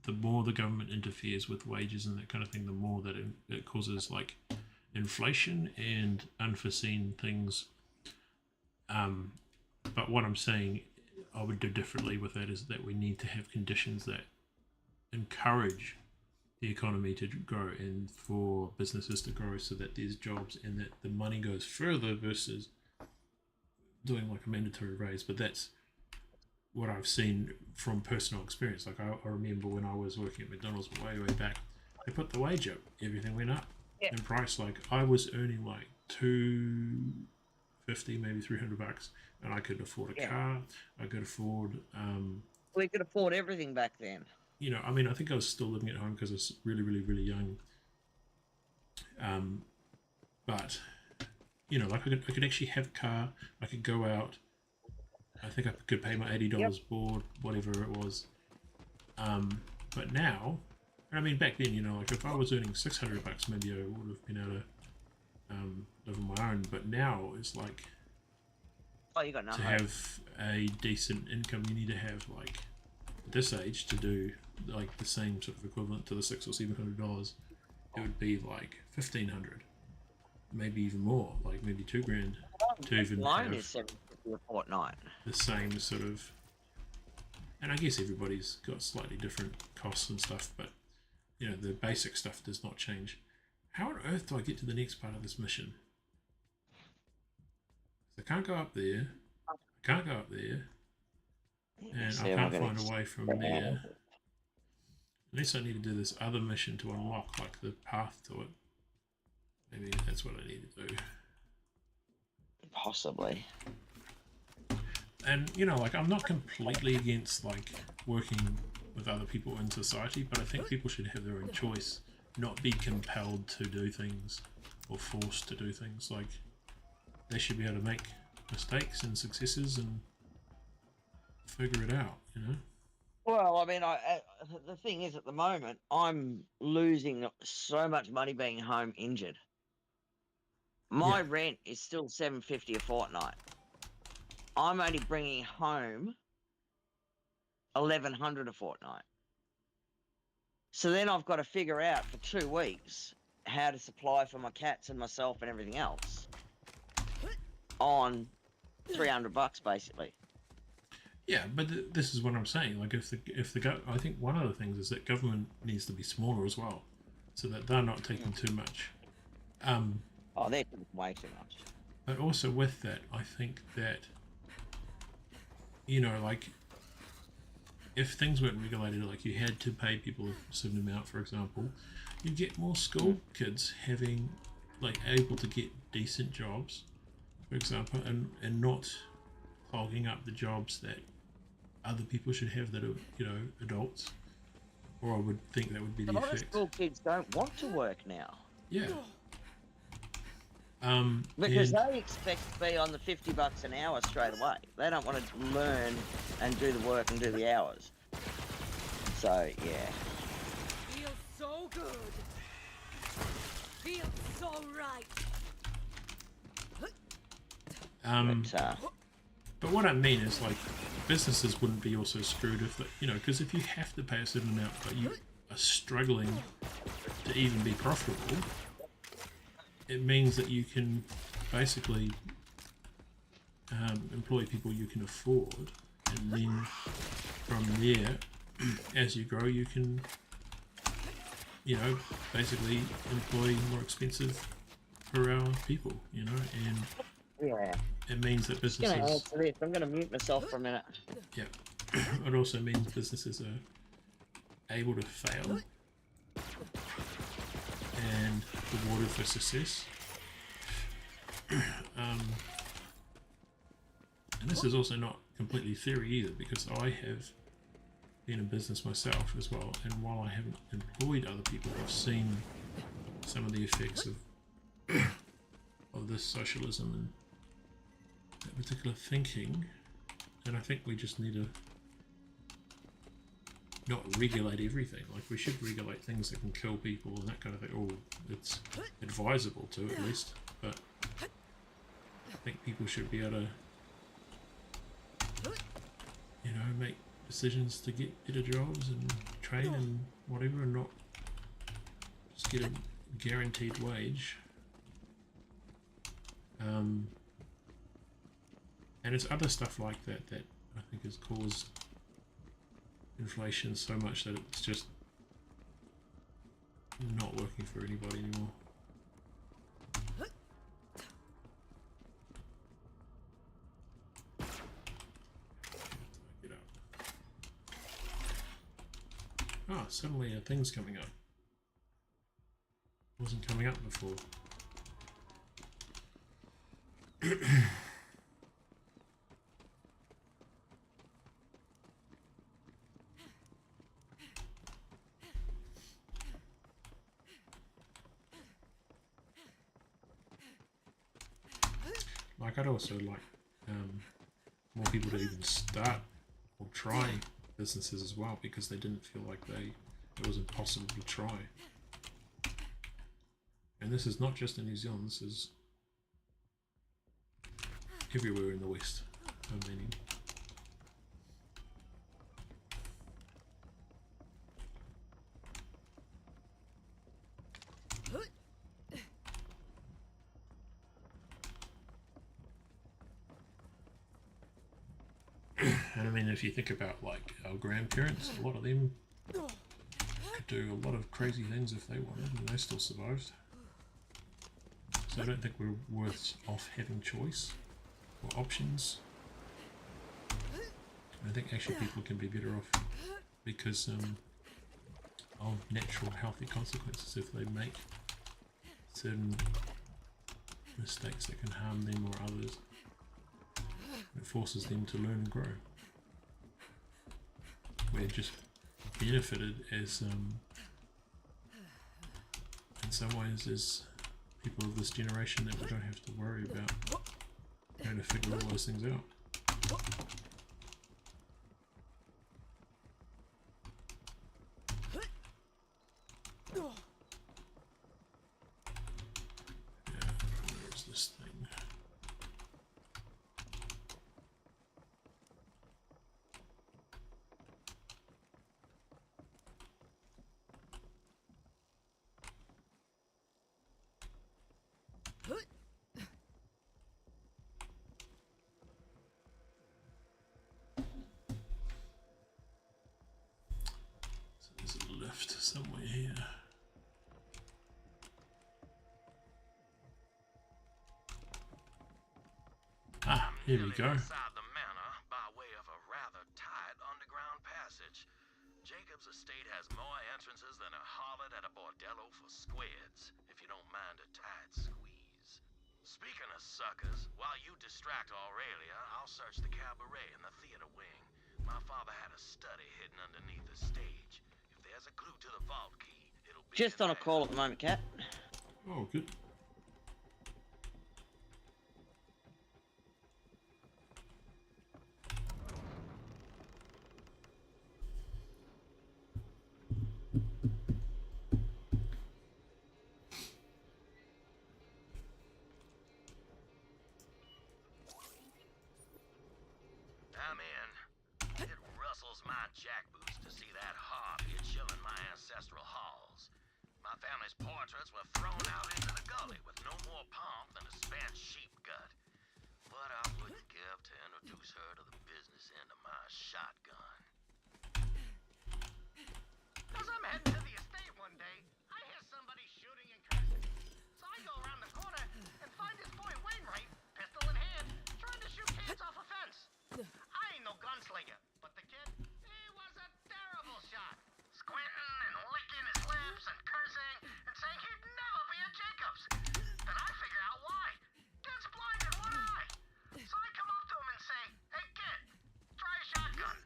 the more the government interferes with wages and that kind of thing, the more that it causes like inflation and unforeseen things. But what I'm saying I would do differently with that is that we need to have conditions that encourage the economy to grow and for businesses to grow so that there's jobs and that the money goes further versus doing like a mandatory raise. But that's what I've seen from personal experience. Like I remember when I was working at McDonald's way back, they put the wage up, everything went up in price. Like I was earning like $250, maybe $300, and I could afford a car. I could afford we could afford everything back then. I mean, I think I was still living at home because I was really, really, really young. But like I could actually have a car. I could go out. I think I could pay my $80 board, whatever it was. But now, I mean, back then, like if I was earning $600, maybe I would have been able to live on my own. But now it's like, you got to have a decent income, you need to have like at this age to do like the same sort of equivalent to the $600 or $700. It would be like $1,500, maybe even more, like maybe $2,000 to even have is $750 a fortnight. The same sort of. And I guess everybody's got slightly different costs and stuff, but the basic stuff does not change. How on earth do I get to the next part of this mission? I can't go up there. I can't go up there. And I can't find a way from there. Unless I need to do this other mission to unlock like the path to it. Maybe that's what I need to do. Possibly. And like I'm not completely against like working with other people in society, but I think people should have their own choice, not be compelled to do things or forced to do things. Like they should be able to make mistakes and successes and figure it out, Well, I mean, the thing is, at the moment, I'm losing so much money being home injured. My Yeah. rent is still $7.50 a fortnight. I'm only bringing home $1,100 a fortnight. So then I've got to figure out for 2 weeks how to supply for my cats and myself and everything else on $300 basically. Yeah, but this is what I'm saying. Like, if the I think one of the things is that government needs to be smaller as well, so that they're not taking too much. Oh, they're taking way too much. But also with that, I think that, you know, like, if things weren't regulated, like you had to pay people a certain amount, for example, you get more school kids having, like, able to get decent jobs, for example, and not clogging up the jobs that other people should have that are, you know, adults. Or I would think that would be A the lot of effect. school kids don't want to work now. Yeah. Because and they expect to be on the $50 an hour straight away. They don't want to learn and do the work and do the hours. So, yeah. Feels so good. Feels so right. But what I mean is, like, businesses wouldn't be also screwed if, you know, because if you have to pay a certain amount but you are struggling to even be profitable, it means that you can basically employ people you can afford, and then from there, as you grow, you can, you know, basically employ more expensive per hour people, you know, and Yeah. it means that I'm going to businesses... answer this. I'm going to mute myself for a minute. Yeah. It also means businesses are able to fail and rewarded for success. And this is also not completely theory either, because I have been in business myself as well, and while I haven't employed other people, I've seen some of the effects of this socialism and that particular thinking, and I think we just need to not regulate everything. Like, we should regulate things that can kill people and that kind of thing. Or it's advisable to, at least, but I think people should be able to, you know, make decisions to get better jobs and train and whatever, and not just get a guaranteed wage. And it's other stuff like that that I think has caused inflation so much that it's just not working for anybody anymore. Oh, suddenly a thing's coming up. Wasn't coming up before. Like, I'd also like more people to even start or try businesses as well, because they didn't feel like it was impossible to try. And this is not just in New Zealand, this is everywhere in the West, I'm meaning. And I mean, if you think about, like, our grandparents, a lot of them could do a lot of crazy things if they wanted, and they still survived. So I don't think we're worse off having choice or options. I think actually people can be better off because of natural healthy consequences if they make certain mistakes that can harm them or others. It forces them to learn and grow. We're just benefited as, in some ways, as people of this generation, that we don't have to worry about trying to figure all those things out. Yeah, where is Here we go. Inside the manor, by way of a rather tight underground passage. Jacob's estate has more entrances than a harlot at a bordello for squids, if you don't mind a tight squeeze. Speaking of suckers, while you distract Aurelia, I'll search the cabaret and the theater wing. My father had a study hidden underneath the stage. If there's a clue to the vault key, it'll be Just in on a there. call at the moment, Cat. Oh, good. I'm in. It rustles my jackboots to see that harpy chilling my ancestral halls. My family's portraits were thrown out into the gully with no more pomp than a spent sheep gut. But I wouldn't give to introduce her to the business end of my shotgun. As I'm heading to the estate one day, I hear somebody shooting and cursing. So I go around the corner and find this boy Wainwright, pistol in hand, trying to shoot kids off a fence. I ain't no gunslinger, but the kid, he was a terrible shot. Squinting and licking his lips and cursing and saying he'd never be a Jacobs. Then I figure out why. Kid's blind in one eye. So I come up to him and say, hey kid, try a shotgun.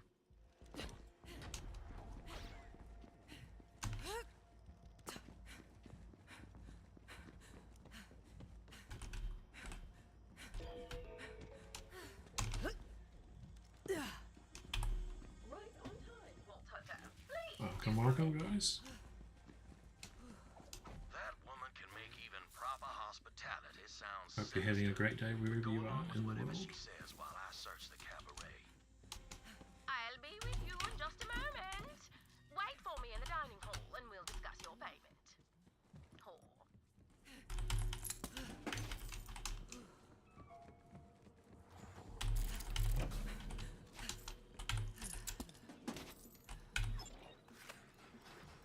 Welcome, guys. That woman can make even proper hospitality sound Hope you're having a great day wherever you are in the whatever world. she says while I search the cabaret. I'll be with you in just a moment. Wait for me in the dining hall and we'll discuss your payment. Whore.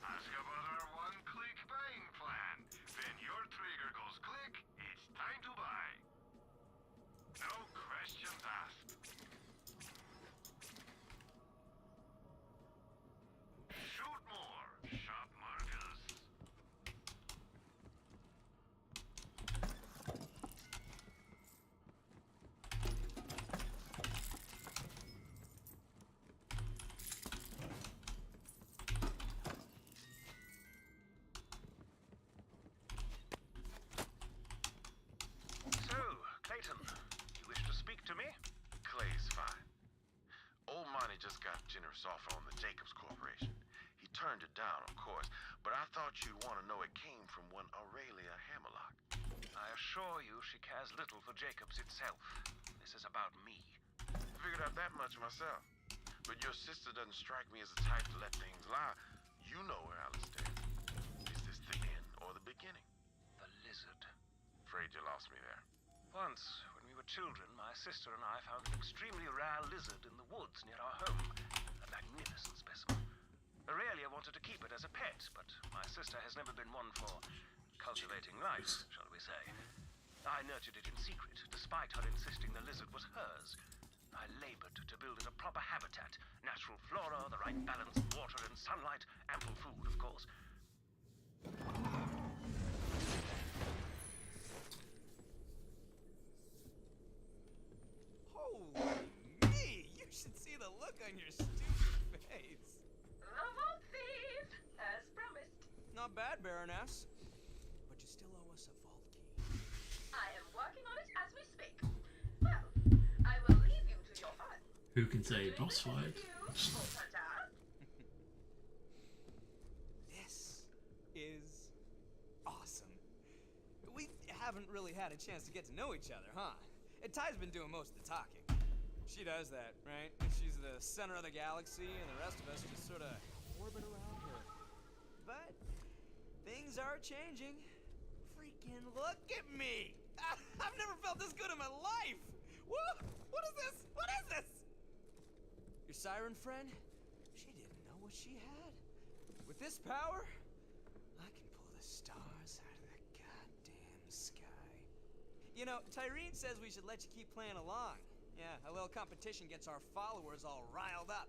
Ask about our one-click buying plan. When your trigger goes click, it's time to buy. No questions asked. Shoot more, shop markers. So, Clayton, you wish to speak to me? Clay's fine. Old Monty just got a generous offer on the Jacobs Corporation. He turned it down, of course, but I thought you'd want to know it came from one Aurelia Hammerlock. I assure you she cares little for Jacobs itself. This is about me. Figured out that much myself. But your sister doesn't strike me as the type to let things lie. You know where Alice stands. Is this the end or the beginning? The lizard. Afraid you lost me there. Once, when we were children, my sister and I found an extremely rare lizard in the woods near our home. A magnificent specimen. Aurelia wanted to keep it as a pet, but my sister has never been one for cultivating life, shall we say. I nurtured it in secret, despite her insisting the lizard was hers. I labored to build it a proper habitat, natural flora, the right balance of water and sunlight, ample food, of course. Holy me! You should see the look on your stupid face. The vault thief, as promised. Not bad, Baroness. But you still owe us a vault key. I am working on it as we speak. Well, I will leave you to your fun. Who can say boss fight? This is awesome. We haven't really had a chance to get to know each other, huh? And Ty's been doing most of the talking. She does that, right? She's the center of the galaxy, and the rest of us just sort of orbit around her. But things are changing. Freaking look at me! I've never felt this good in my life! Whoa! What is this? What is this? Your siren friend? She didn't know what she had. With this power, I can pull the stars out of the goddamn sky. You know, Tyreen says we should let you keep playing along. Yeah, a little competition gets our followers all riled up.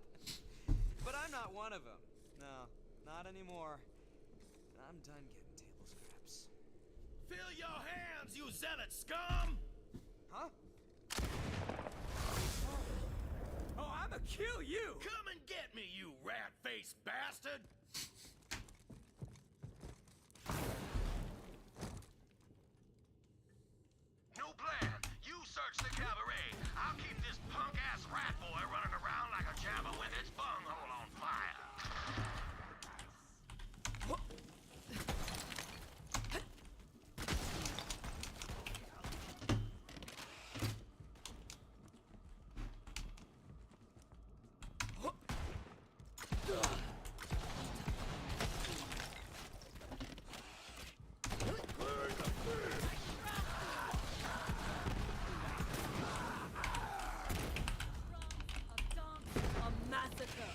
But I'm not one of them. No, not anymore. I'm done getting table scraps. Fill your hands, you zealot scum! Huh? Oh, I'ma kill you! Come and get me, you rat-faced bastard! No plan. You search the cabaret. I'll keep this punk-ass rat boy running around like a jabber with its bunghole on fire. A massacre.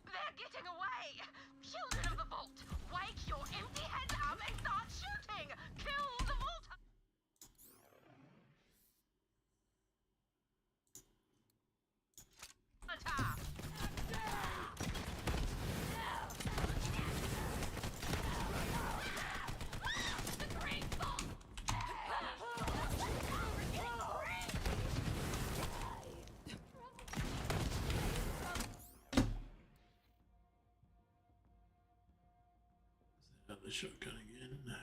They're getting away! Children of the vault, wake your empty heads up and start shooting! Kill the vault! Another shotgun again.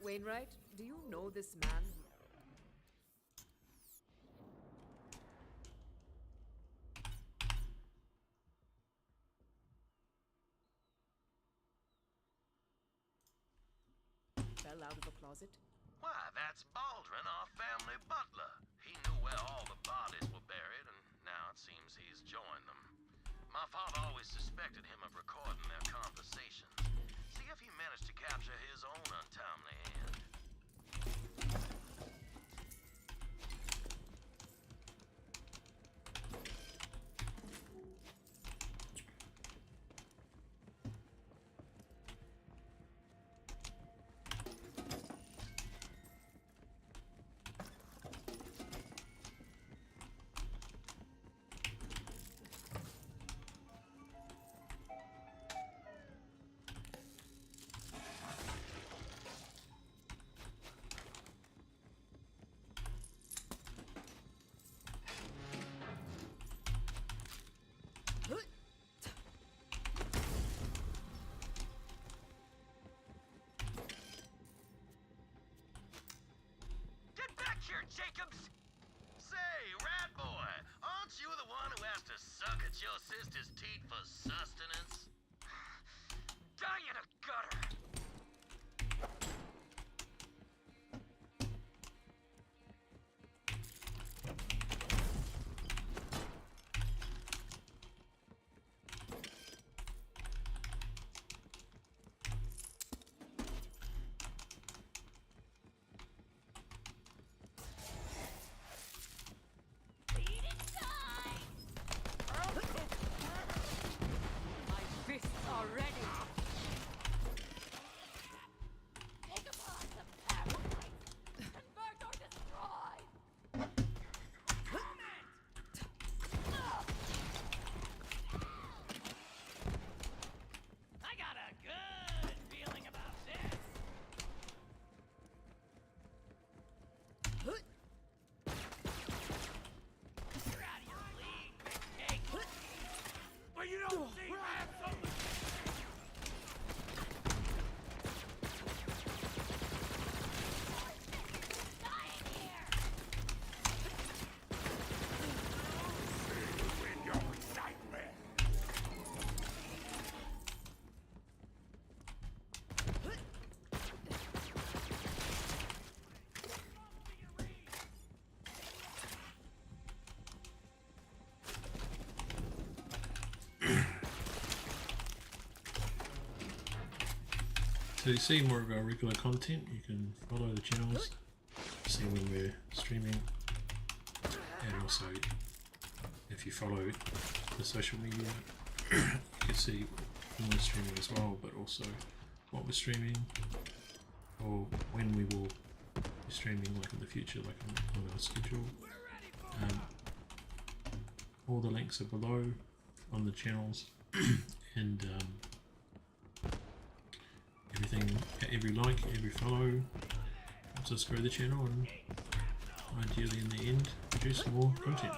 Wainwright, do you know this man? Fell out of a closet? Why, that's Baldwin, our family butler. He knew where all the bodies were buried, and now it seems he's joined them. My father always suspected him of recording their conversations. See if he managed to capture his own untimely end. Jacobs? Say, rat boy, aren't you the one who has to suck at your sister's teat for sustenance? Die in a gutter! To see more of our regular content, you can follow the channels, see when we're streaming, and also if you follow the social media, you can see when we're streaming as well, but also what we're streaming, or when we will be streaming, like in the future, like on our schedule. All the links are below on the channels, and everything, every like, every follow helps us grow the channel and ideally in the end produce more content.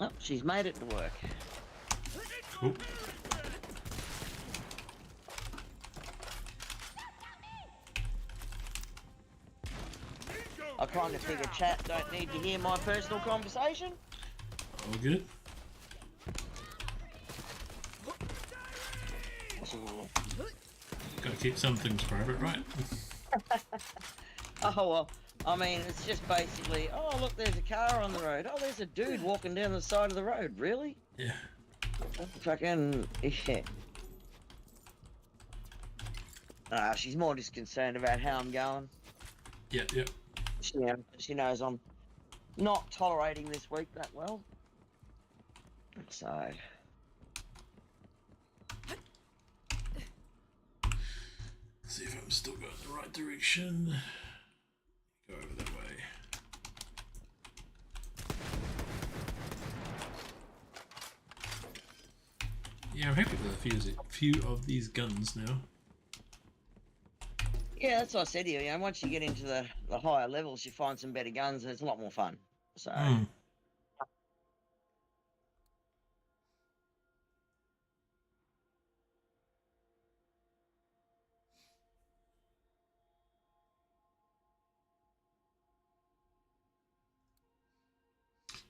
Oh, she's made it to work. Cool. I kind of figure chat don't need to hear my personal conversation. All good. Gotta keep some things private, right? Oh well, I mean, it's just basically, oh look, there's a car on the road. Oh, there's a dude walking down the side of the road. Really? Yeah. Fucking yeah. She's more just concerned about how I'm going. Yeah, yeah. She knows I'm not tolerating this week that well. So. See if I'm still going the right direction. Go over that way. Yeah, I'm happy with a few of these guns now. Yeah, that's what I said to you. You know, once you get into the higher levels, you find some better guns, and it's a lot more fun. So.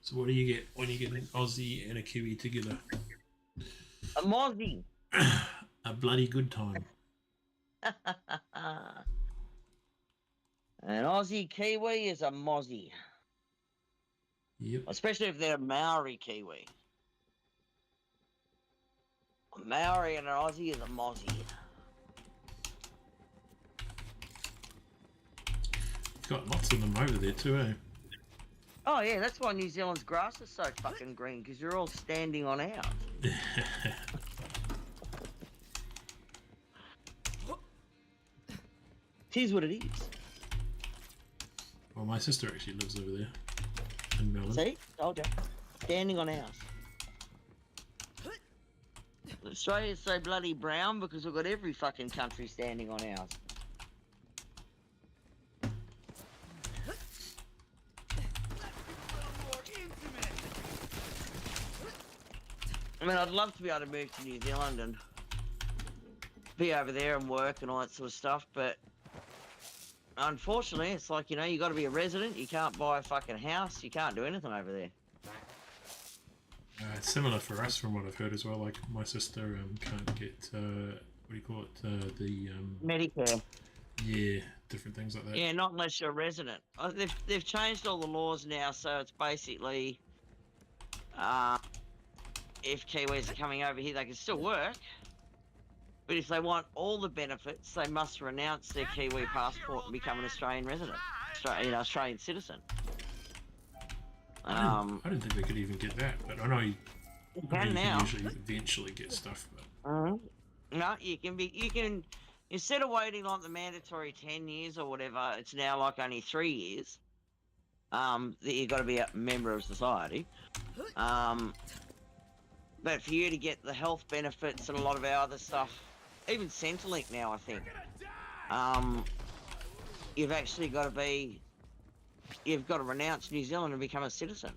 So what do you get when you get an Aussie and a Kiwi together? A Mozzie. A bloody good time. An Aussie Kiwi is a Mozzie. Yep. Especially if they're a Maori Kiwi. A Maori and an Aussie is a Mozzie. Got lots of them over there too, eh? Oh yeah, that's why New Zealand's grass is so fucking green, because you're all standing on ours. Here's what it is. Well, my sister actually lives over there in Melbourne. See? Told you. Standing on ours. Australia's so bloody brown because we've got every fucking country standing on ours. I mean, I'd love to be able to move to New Zealand and be over there and work and all that sort of stuff, but unfortunately, it's like, you know, you got to be a resident, you can't buy a fucking house, you can't do anything over there. It's similar for us from what I've heard as well, like my sister can't get, what do you call it, the... Medicare. Yeah, different things like that. Yeah, not unless you're a resident. They've changed all the laws now, so it's basically... if Kiwis are coming over here, they can still work. But if they want all the benefits, they must renounce their Kiwi passport and become an Australian resident. Australian citizen. I didn't think they could even get that, but I know you can now. Usually eventually get stuff. But... No, you can, instead of waiting like the mandatory 10 years or whatever, it's now like only 3 years. That you've got to be a member of society. But for you to get the health benefits and a lot of our other stuff even Centrelink now, I think. You've actually got to be, you've got to renounce New Zealand and become a citizen.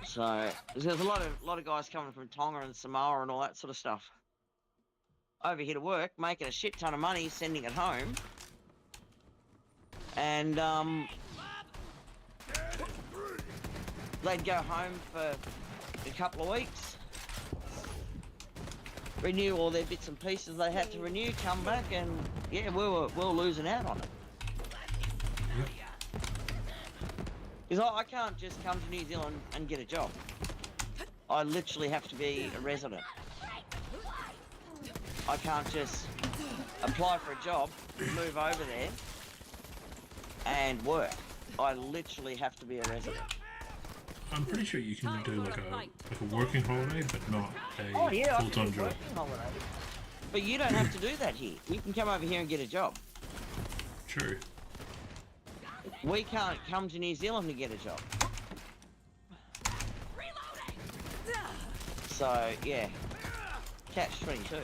So there's a lot of guys coming from Tonga and Samoa and all that sort of stuff over here to work, making a shit ton of money, sending it home, and they'd go home for a couple of weeks, renew all their bits and pieces they had to renew, come back, and yeah, we were losing out on it. Because I can't just come to New Zealand and get a job. I literally have to be a resident. I can't just apply for a job, move over there, and work. I literally have to be a resident. I'm pretty sure you can do like a working holiday, but not a full-time job. Holiday. But you don't have to do that here. You can come over here and get a job. True. We can't come to New Zealand to get a job. So, yeah. Catch-22.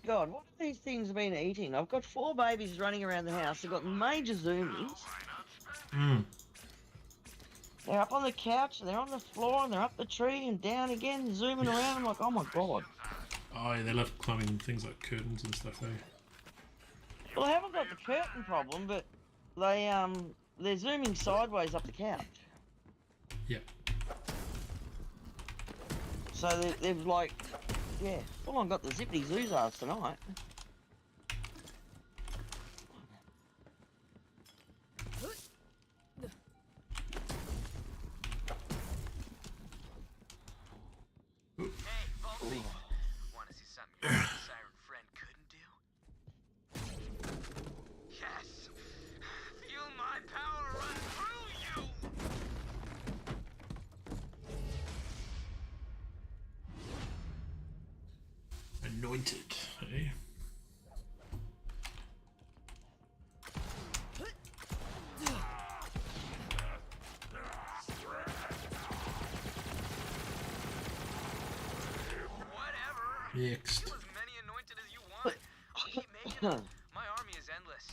God, what have these things been eating? I've got 4 babies running around the house. They've got major zoomies. They're up on the couch, and they're on the floor, and they're up the tree and down again, zooming around. I'm like, oh my God. Oh, yeah, they love climbing things like curtains and stuff, eh? Well, I haven't got the curtain problem, but they're zooming sideways up the couch. Yep. So they've like, yeah, full on got the zippity zoozars tonight. Hey, Volpe. Want to see something your siren friend couldn't do? Yes! Feel my power run through you! Anointed, eh? Next. Do as many anointed as you want. I'll keep making them. My army is endless.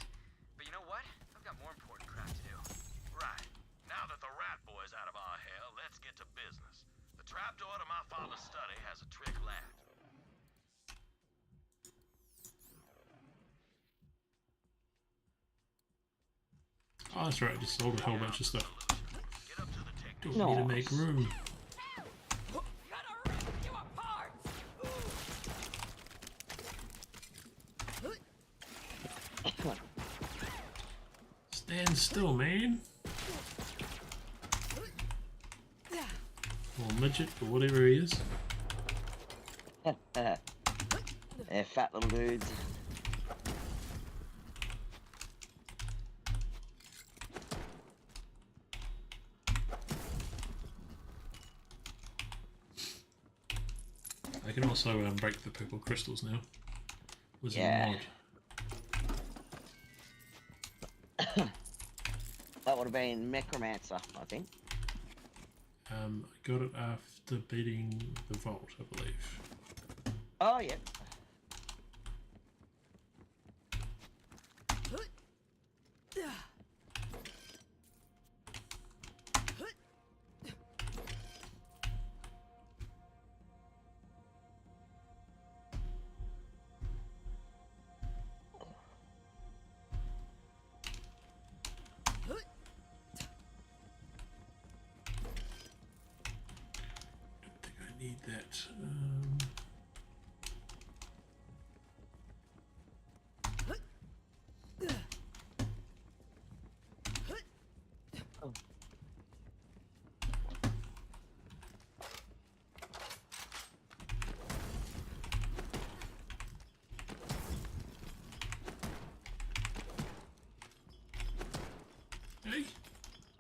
But you know what? I've got more important crap to do. Right. Now that the rat boy's out of our hair, let's get to business. The trapdoor to my father's study has a trick latch. Oh, that's right, I just sold a whole bunch of stuff. Don't need to make room. Stand still, man. Or midget, or whatever he is. They're fat little dudes. I can also break the purple crystals now. Was a mod. That would have been Necromancer, I think. I got it after beating the vault, I believe. Oh, yeah. Need that.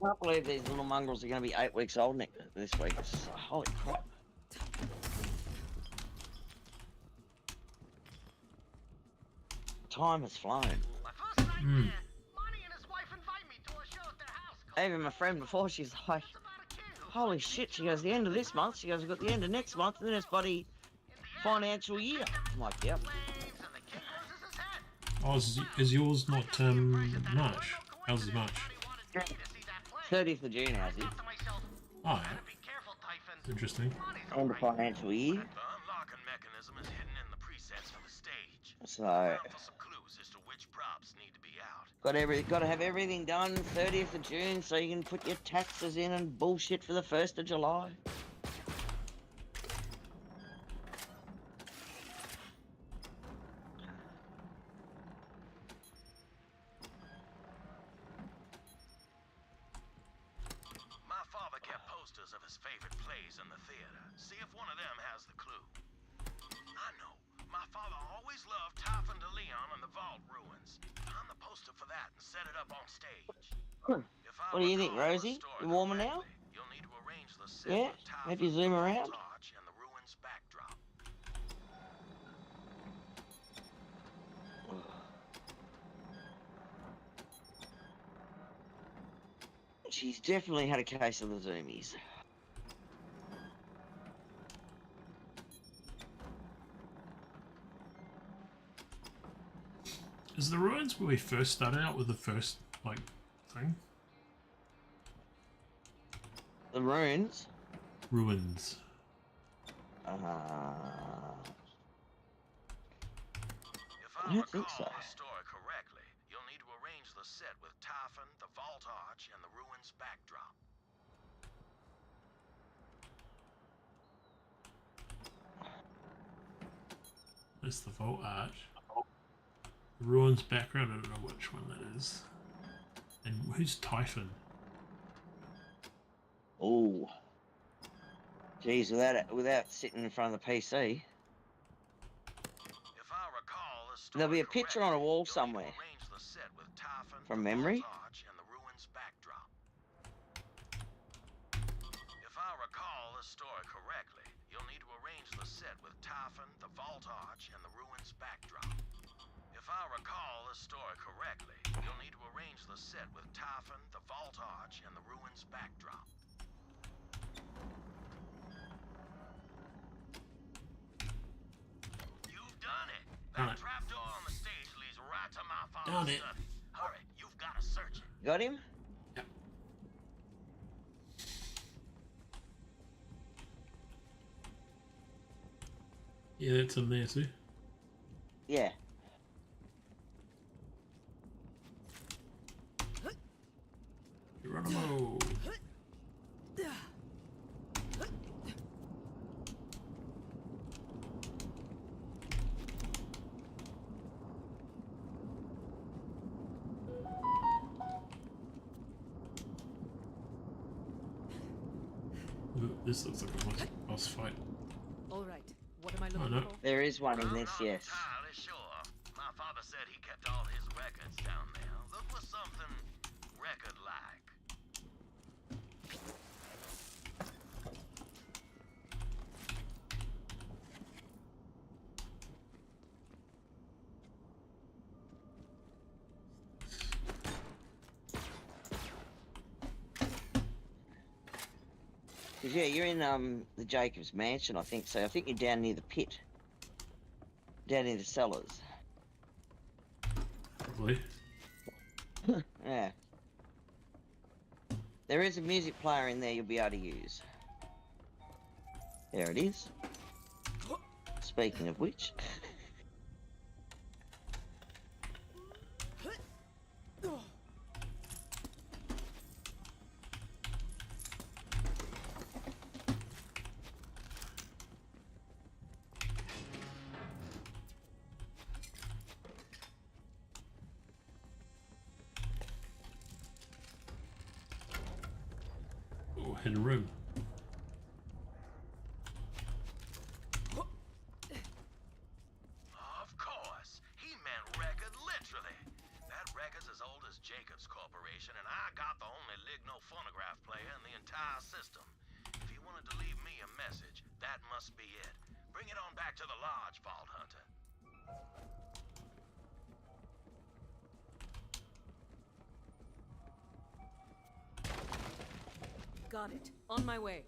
I can't believe these little mongrels are going to be 8 weeks old this week. It's, holy crap. Time has flown. Even my friend before, she's like, holy shit, she goes, the end of this month, she goes, we've got the end of next month, and then it's bloody financial year. I'm like, yep. Oh, is yours not March? How's is March? 30th of June, how's it? Oh, yeah. Interesting. End of financial year. The unlocking mechanism is hidden in the presets for the stage. So, For some clues as to which props need to be out. got to have everything done 30th of June so you can put your taxes in and bullshit for the 1st of July. My father kept posters of his favorite plays in the theater. See if one of them has the clue. I know. My father always loved Typhon de Leon and the Vault Ruins. Find the poster for that and set it up on stage. What do you think, Rosie? You warmer now? You'll need to arrange the set Yeah? with Typhon, Maybe zoom the around? Vault Arch, and the ruins backdrop. She's definitely had a case of the zoomies. Is the ruins where we first started out with the first, like, thing? The ruins? Ruins. If I don't think so. the story correctly, you'll need to arrange the set with Typhon, the Vault Arch, and the ruins backdrop. That's the Vault Arch. The ruins background, I don't know which one that is. And who's Typhon? Oh. Geez, without sitting in front of the PC. If I recall the story There'll be a picture on a wall correctly, you'll need to somewhere. arrange the set with Typhon, From the memory? Vault Arch, and the ruins backdrop. If I recall the story correctly, you'll need to arrange the set with Typhon, the Vault Arch, and the ruins backdrop. If I recall the story correctly, you'll need to arrange the set with Typhon, the Vault Arch, and the ruins backdrop. You've done it! Done That it. trapdoor on the stage leads right to my Done father's it. study. Hurry, you've got to search it. Got him? Yep. Yeah, that's in there too. Yeah. Geronimo. Ooh, this looks like a boss fight. All right. What am I looking Oh, no. for? There is one in I'm this, not yes. entirely sure. My father said he kept all his records down there. Look for something record-like. Cause yeah, you're in the Jacobs mansion, I think so. I think you're down near the pit. Down near the cellars. Probably. Yeah. There is a music player in there you'll be able to use. There it is. Speaking of which. Oh, hidden room. Of course. He meant record literally. That record's as old as Jacobs Corporation, and I got the only lignal Bring it on back to the lodge, Vault Hunter. Got it. On my way.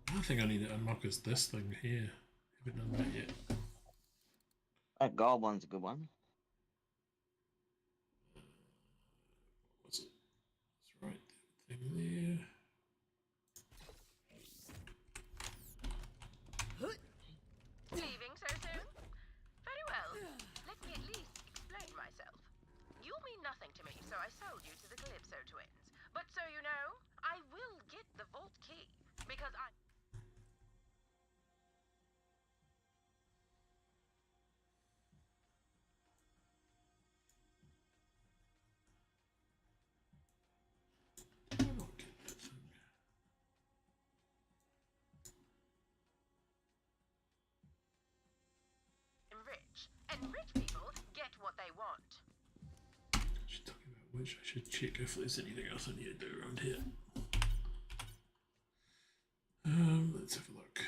I think I need to unlock is this thing here. Haven't done that yet. That gold one's a good one. What's it? That's right, that thing there. Leaving so soon? Very well. Let me at least explain myself. You mean nothing to me, so I sold you to the Calypso twins. But so you know, I will get the vault key, because I... I don't get that thing. am rich, and rich people get what they want. She's talking about which. I should check if there's anything else I need to do around here. Let's have a look.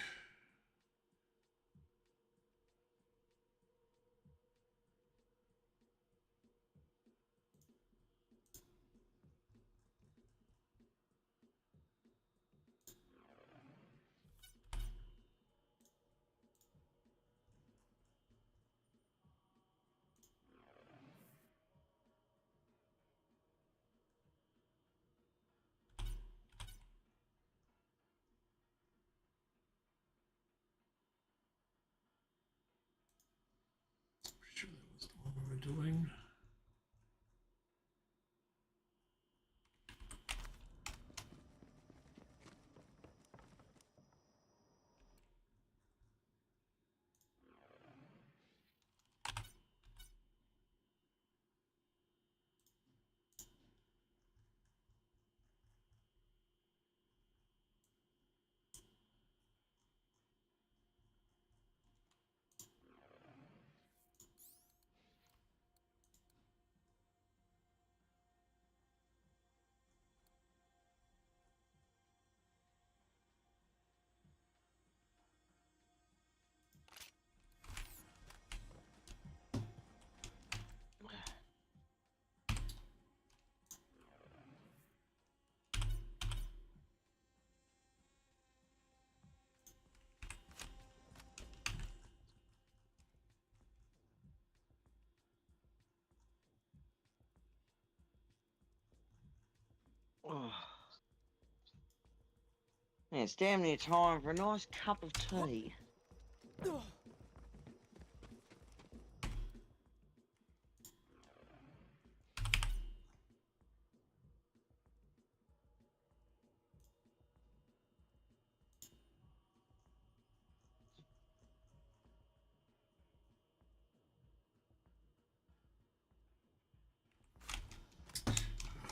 Pretty sure that was the one we were doing. Oh. Man, it's damn near time for a nice cup of tea.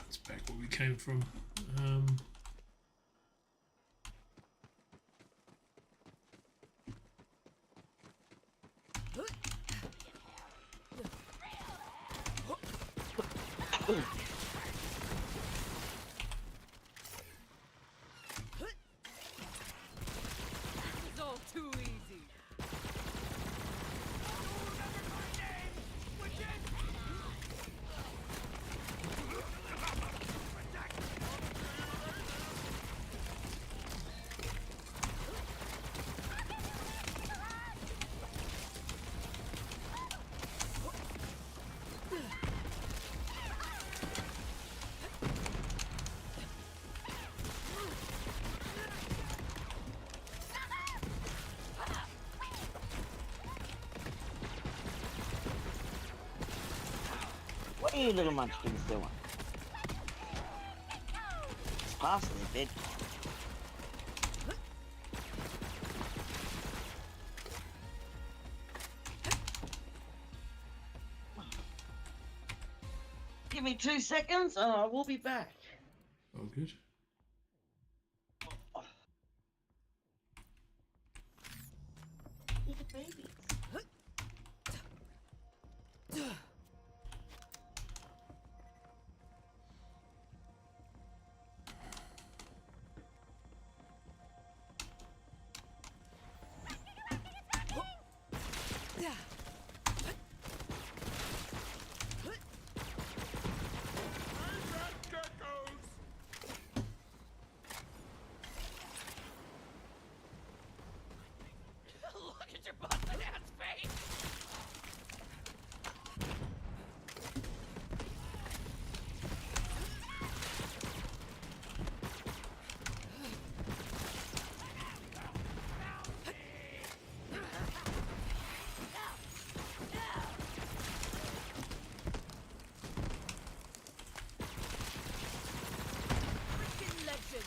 It's back where we came from. It's all too easy. What are you little munchkins doing? It's past their bedtime. Give me 2 seconds and I will be back. Oh, good. Look at your busted ass face! Freaking legend.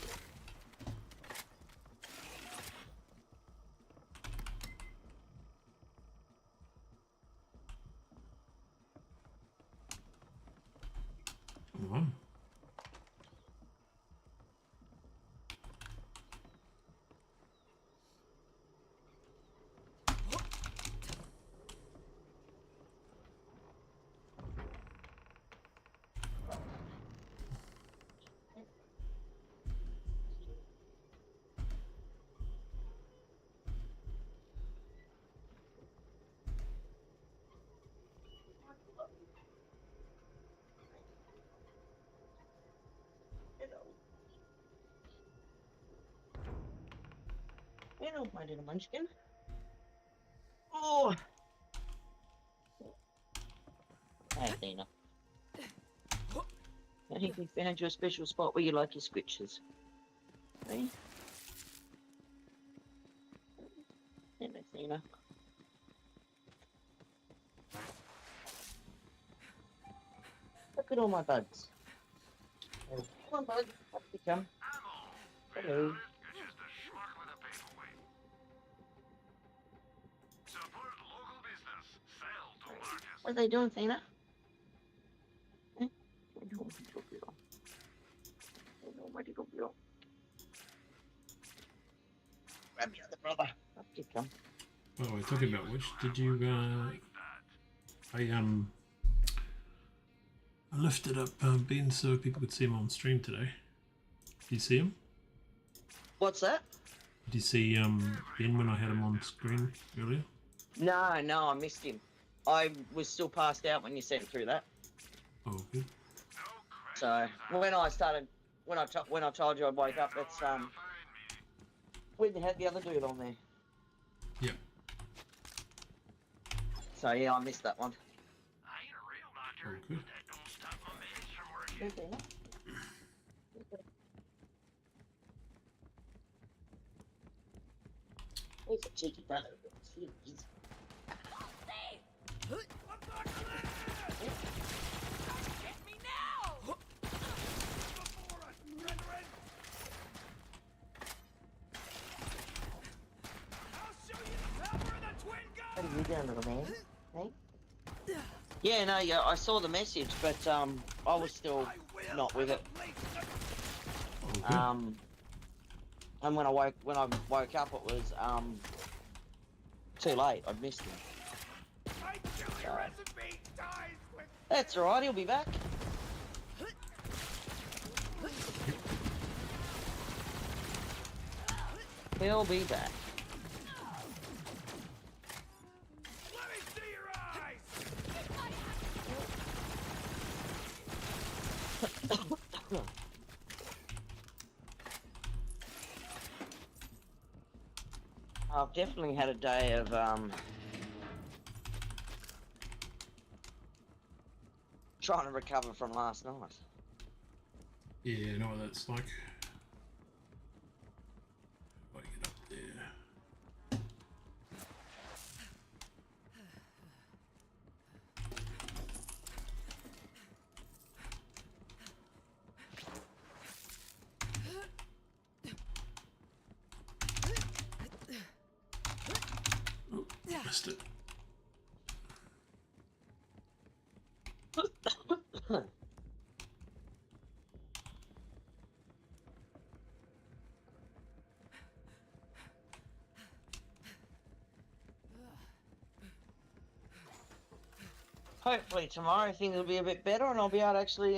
Wow. Hello, my little munchkin. Oh! Hey, Athena. I think we found you a special spot where you like your squitches. Hey? Hello, Athena. Look at all my bugs. Oh, come on, bud. Up you come. Hello. You're just a schmuck with a paperweight. Support local business. Sell to markets. What are they doing, Athena? Eh? Grab me other brother. Up you come. Oh, we're talking about which. Did you, I lifted up Ben so people could see him on stream today. Did you see him? What's that? Did you see Ben when I had him on screen earlier? No, I missed him. I was still passed out when you sent through that. Oh, good. So when I told you I'd wake up, that's when you had the other dude on there. Yeah. So yeah, I missed that one. Oh, good. He's a cheeky brother. He's... Get me now! What are you doing, little man? Hey? Yeah, no, yeah, I saw the message, but I was still not with it. Oh, good. And when I woke up, it was too late. I'd missed him. So, that's all right. He'll be back. He'll be back. I've definitely had a day of trying to recover from last night. Yeah, I know what that's like. If I get up there. Oh, missed it. Hopefully tomorrow things will be a bit better and I'll be able to actually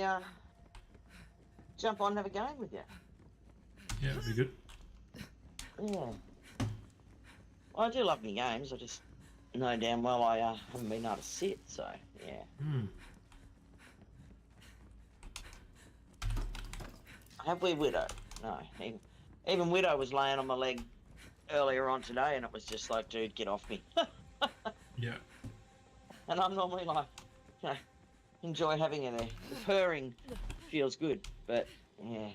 jump on and have a game with you. Yeah, it'd be good. Yeah. Well, I do love me games, I just know damn well I haven't been able to sit, so yeah. Have we Widow? No. Even Widow was laying on my leg earlier on today, and it was just like, dude, get off me. Yeah. And I'm normally like, you know, enjoy having her there. The purring feels good, but yeah.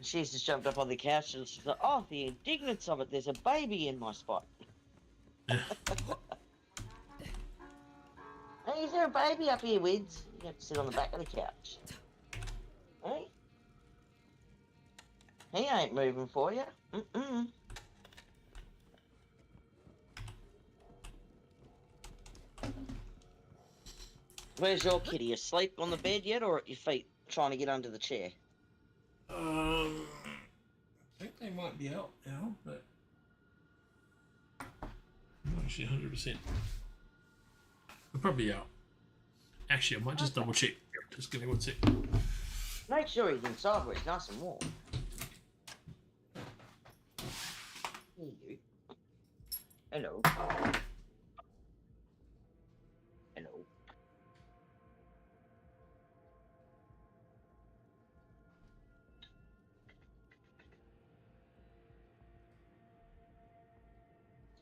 She's just jumped up on the couch and she's like, oh, the indignance of it, there's a baby in my spot. Yeah. Hey, is there a baby up here, Wids? You have to sit on the back of the couch. Hey? He ain't moving for you. Mm-mm. Where's your kitty? Asleep on the bed yet, or at your feet, trying to get under the chair? I think they might be out now, but I'm not actually 100%. They're probably out. Actually, I might just double check. Just give me 1 sec. Make sure he's inside where it's nice and warm. Here you. Hello. Hello.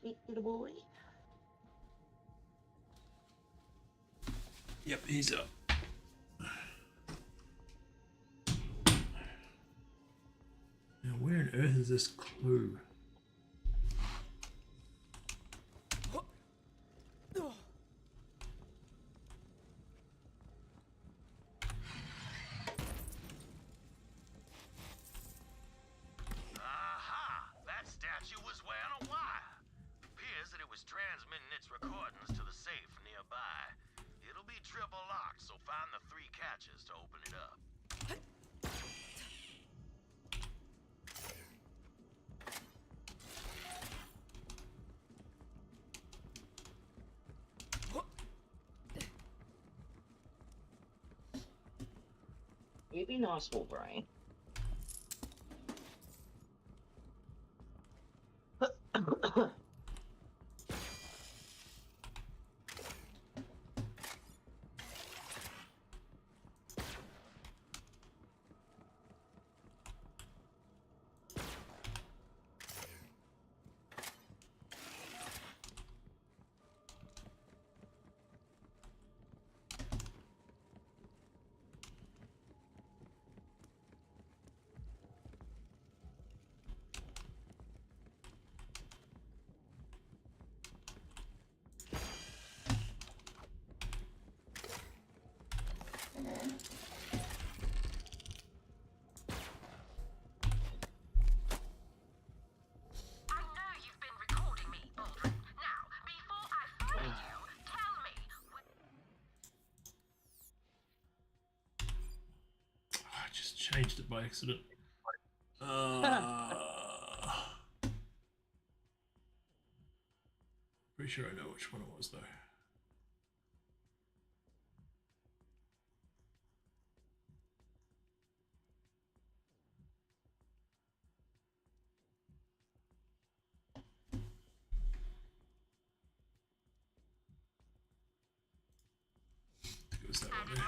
Sweet little boy. Yep, he's up. Now, where on earth is this clue? Aha! That statue was wearing a wire. Appears that it was transmitting its recordings to the safe nearby. It'll be triple locked, so find the 3 catches to open it up. You be nice, Wolverine. Changed it by accident. Pretty sure I know which one it was though. I think it was that one there.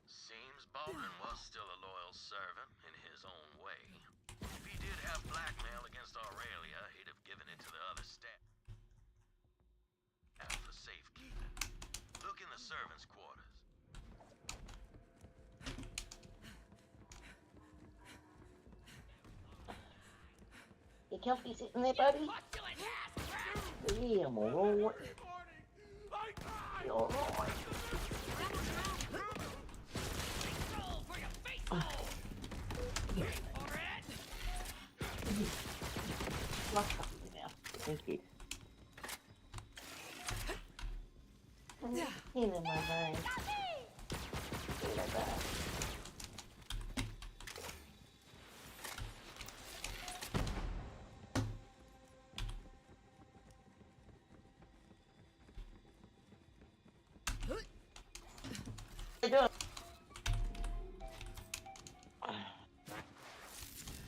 Seems Baldwin was still a loyal servant in his own way. If he did have blackmail against Aurelia, he'd have given it to the other staff for safekeeping. Look in the servants' quarters. You comfy sitting there, buddy? Yeah, I'm alright. You're alright. Flush up now. Thank you. In my mind. Like that.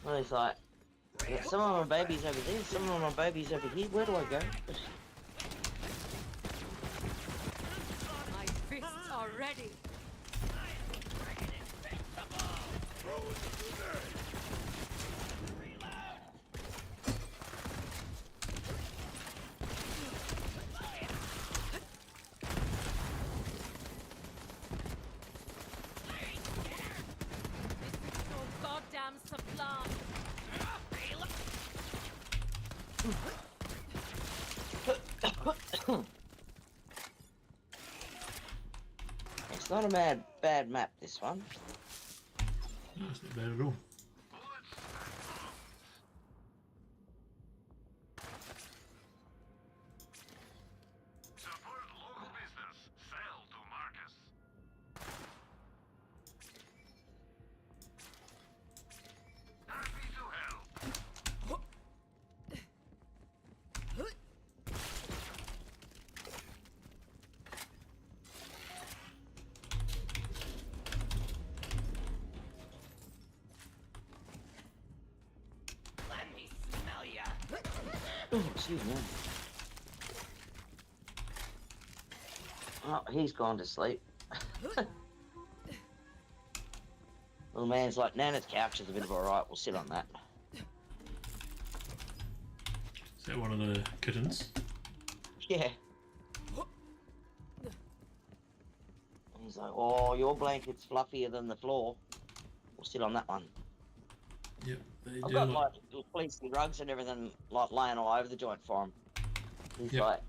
Well, it's like, some of my babies over there, some of my babies over here. Where do I go? My fists are ready. Goddamn supply. It's not a bad map, this one. No, it's not bad at all. Support local business. Sell to Marcus. Happy to help. Let me smell ya. Oh, excuse me. Oh, he's gone to sleep. Little man's like, Nana's couch is a bit of alright, we'll sit on that. Is that one of the kittens? Yeah. He's like, oh, your blanket's fluffier than the floor. We'll sit on that one. Yep, they I've do got like... like fleecy rugs and everything like laying all over the joint for him. He's Yep. like,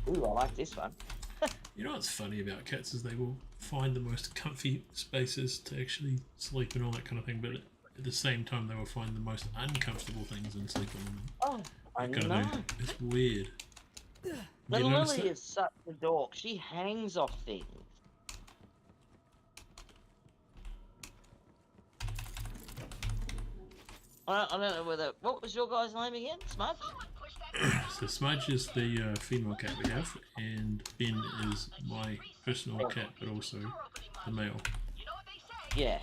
ooh, I like this one. You know what's funny about cats is they will find the most comfy spaces to actually sleep and all that kind of thing, but at the same time they will find the most uncomfortable things and sleep on them. Oh, I That kind know. of thing. It's weird. But You notice Lily that? is such a dork. She hangs off things. I don't know whether... What was your guy's name again? Smudge? So Smudge is the female cat we have, and Ben is my personal cat, but also the male. Yeah.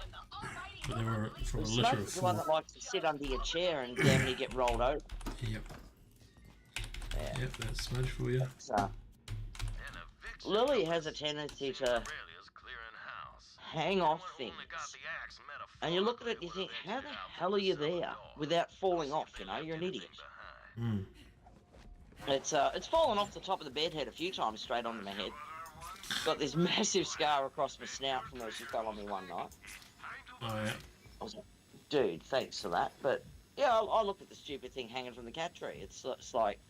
But they were from a Well, litter Smudge of is the one 4. that likes to sit under your chair and damn near get rolled over. Yep. Yeah. Yep, that's Smudge for you. So, Lily has a tendency to hang off things. And you look at it and you think, how the hell are you there without falling off, you know? You're an idiot. Mm. It's fallen off the top of the bed head a few times straight onto my head. Got this massive scar across my snout from where she fell on me one night. Oh yeah. I was like, dude, thanks for that. But yeah, I look at the stupid thing hanging from the cat tree. It's like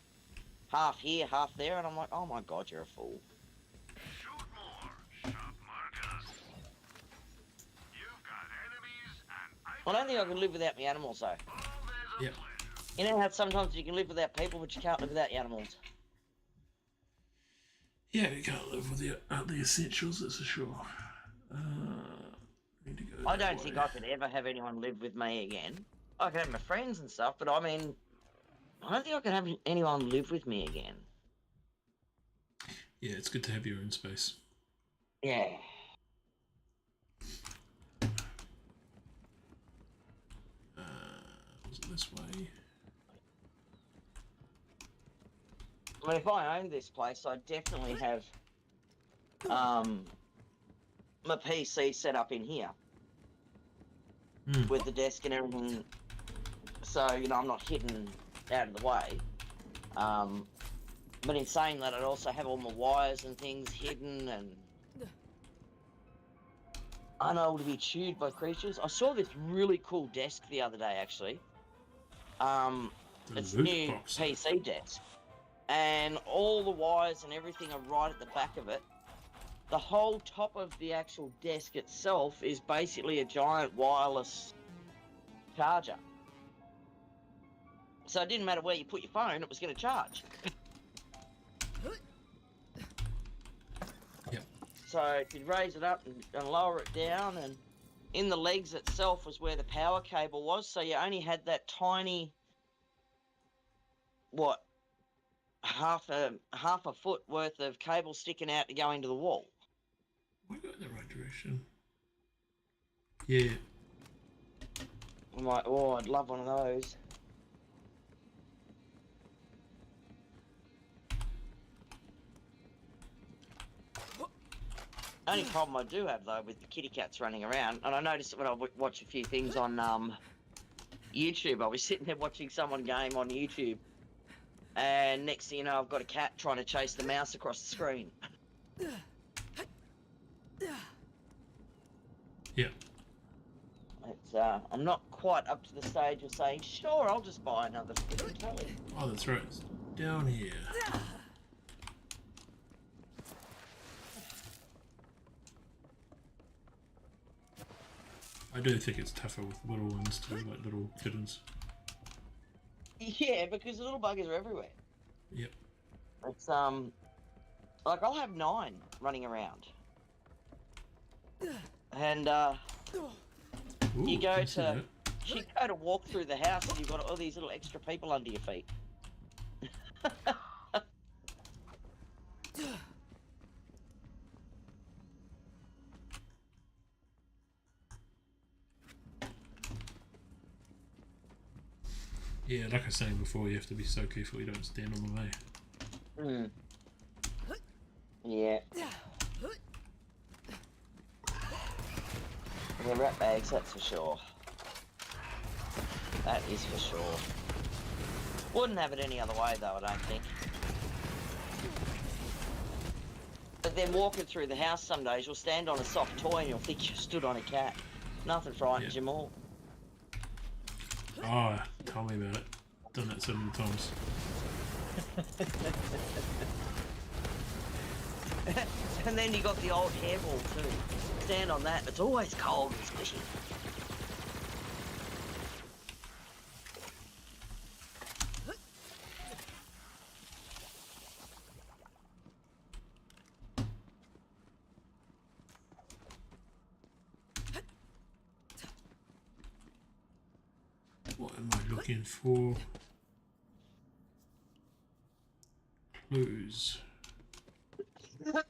half here, half there, and I'm like, oh my god, you're a fool. Shoot more. Shop Marcus. You've got enemies and I don't think I can live without my animals though. Yep. You know how sometimes you can live without people, but you can't live without your animals. Yeah, you can't live with the essentials, that's for sure. Need to go I that don't way. think I could ever have anyone live with me again. I could have my friends and stuff, but I mean, I don't think I could have anyone live with me again. Yeah, it's good to have your own space. Yeah. Was it this way? I mean, if I owned this place, I'd definitely have my PC set up in here with the desk and everything. So, you know, I'm not hidden out of the way. But in saying that, I'd also have all my wires and things hidden and unable to be chewed by creatures. I saw this really cool desk the other day, actually. It's a new PC desk. And all the wires and everything are right at the back of it. The whole top of the actual desk itself is basically a giant wireless charger. So it didn't matter where you put your phone, it was going to charge. Yep. So you'd raise it up and lower it down, and in the legs itself was where the power cable was. So you only had that tiny, what, half a foot worth of cable sticking out to go into the wall. We got in the right direction. Yeah. I'm like, oh, I'd love one of those. Only problem I do have, though, with the kitty cats running around, and I noticed it when I watch a few things on YouTube. I was sitting there watching someone game on YouTube, and next thing you know, I've got a cat trying to chase the mouse across the screen. Yeah. It's, I'm not quite up to the stage of saying, sure, I'll just buy another flipping telly. Oh, that's right. It's down here. I do think it's tougher with little ones too, like little kittens. Yeah, because the little buggers are everywhere. Yep. It's, like, I'll have 9 running around. And, Ooh, you go can see that. to walk through the house and you've got all these little extra people under your feet. Yeah, like I was saying before, you have to be so careful you don't stand on the way. Mm. Yeah. The rat bags, that's for sure. That is for sure. Wouldn't have it any other way though, I don't think. But then walking through the house some days, you'll stand on a soft toy and you'll think you stood on a cat. Nothing frightens you more. Oh, tell me about it. Done that so many times. And then you got the old hairball too. Stand on that, it's always cold and squishy. What am I looking for? Clues. That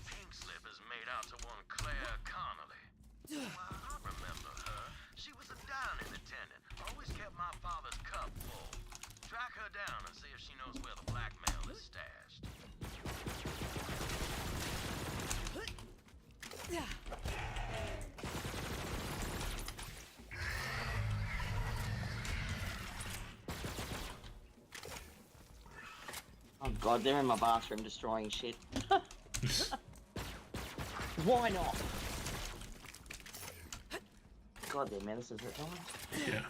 pink slip is made out to one Claire Connolly. Well, I remember her. She was a dining attendant. Always kept my father's cup full. Track her down and see if she knows where the blackmail is stashed. Oh god, they're in my bathroom destroying shit. Why not? God, they're menaces at times. Yeah.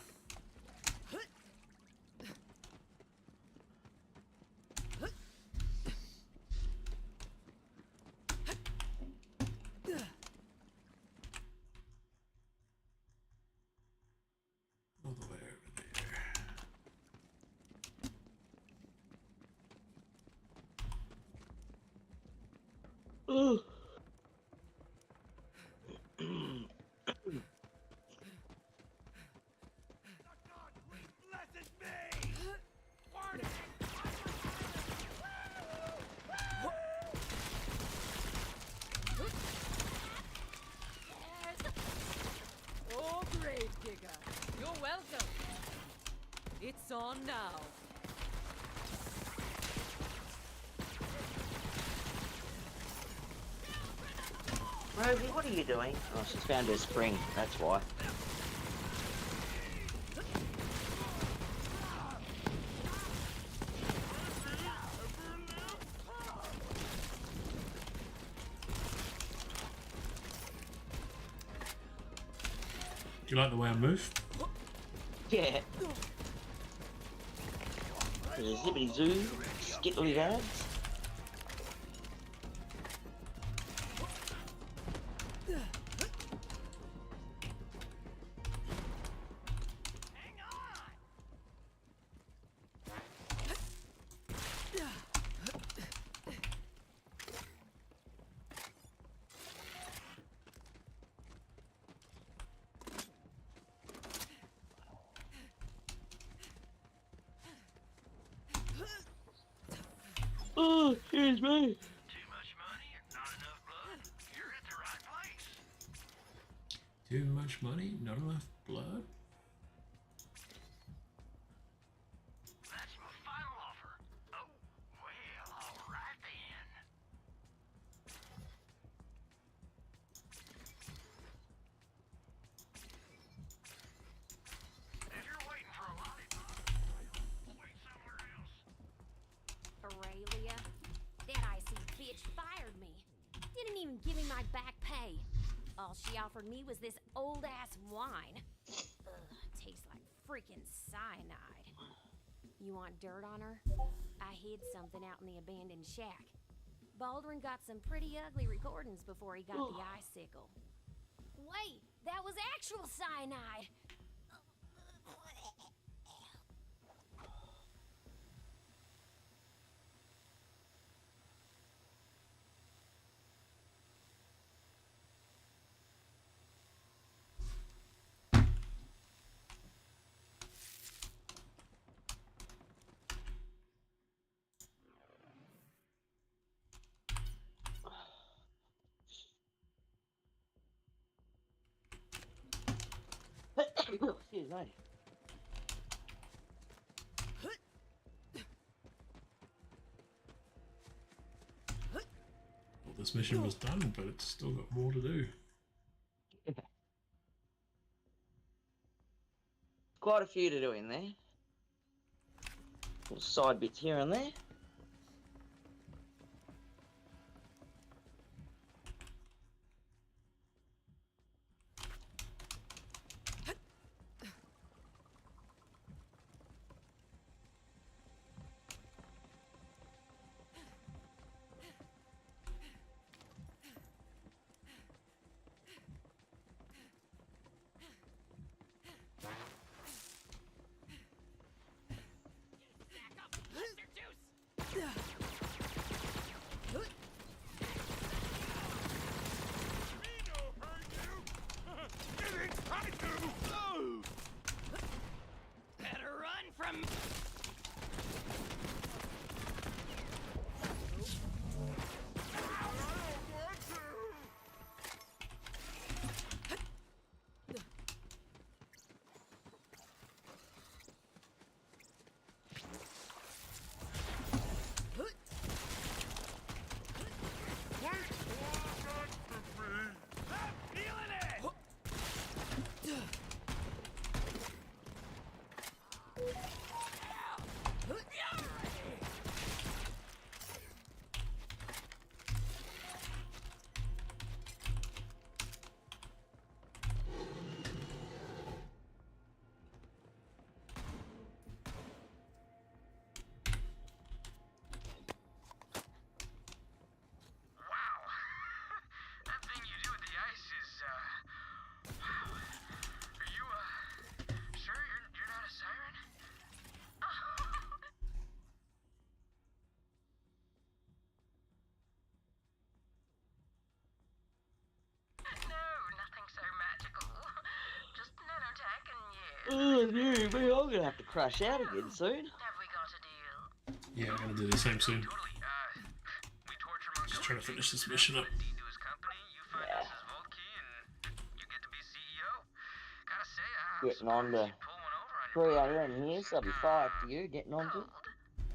All the way over there. Ooh. Oh, grave digger. You're welcome. It's on now. Rosie, what are you doing? Oh, she's found her spring, that's why. Do you like the way I move? Yeah. Zippity zoo, skittly dads. Oh, excuse me. Too much money and not enough blood? You're at the right place. Too much money, not enough blood. That's my final offer. Oh, well, all right then. If you're waiting for a lollipop, wait somewhere else. Aurelia, that icy bitch fired me. Didn't even give me my back pay. All she offered me was this old-ass wine. Ugh, tastes like freaking cyanide. You want dirt on her? I hid something out in the abandoned shack. Baldwin got some pretty ugly recordings before he got the icicle. Wait, that was actual cyanide! Excuse me. Well, this mission was done, but it's still got more to do. Quite a few to do in there. Little side bits here and there. Better run from... Wow. That thing you do with the ice is, wow. Are you, sure you're not a siren? No, nothing so magical. Just nanotech and yeah. Oh, dear me, I'm gonna have to crash out again soon. Have we got a deal? Yeah, I'm gonna do the same soon. Totally. We torture Montgomery. Just trying to finish this mission up. Deed to his company. You find us his vault key, and you get to be CEO. Gotta say, I'm Getting on surprised to you pull one over on 3 a.m. here, so it'll be 5 for you getting onto it.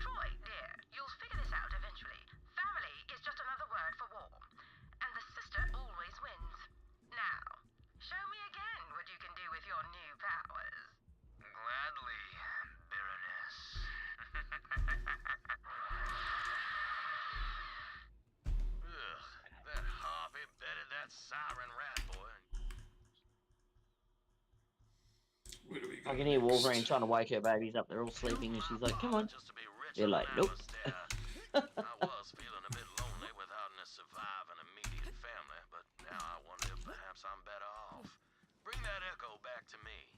Troy, dear, you'll figure this out eventually. Family is just another word for war. And the sister always wins. Now, show me again what you can do with your new powers. Gladly, Baroness. Ugh, that Harvey betted that siren rat boy. Where do we go I can hear next? Wolverine trying to wake her babies up. They're all sleeping, and she's like, "Come on." They're like, "Nope." I was feeling a bit lonely without a surviving immediate family, but now I wonder if perhaps I'm better off. Bring that echo back to me.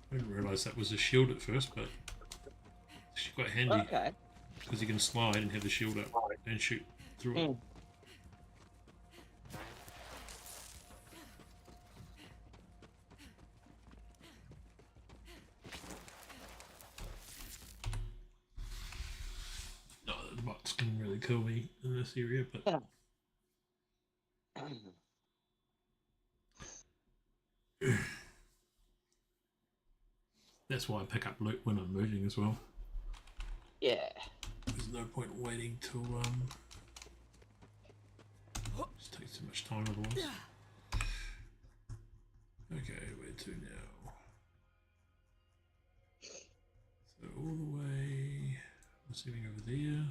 I didn't realise that was a shield at first, but it's quite handy. Okay. Because you can slide and have the shield up and shoot through it. No, the bots can really kill me in this area, but that's why I pick up loot when I'm moving as well. Yeah. There's no point waiting till just takes too much time otherwise. Okay, where to now? So all the way, I'm assuming over there.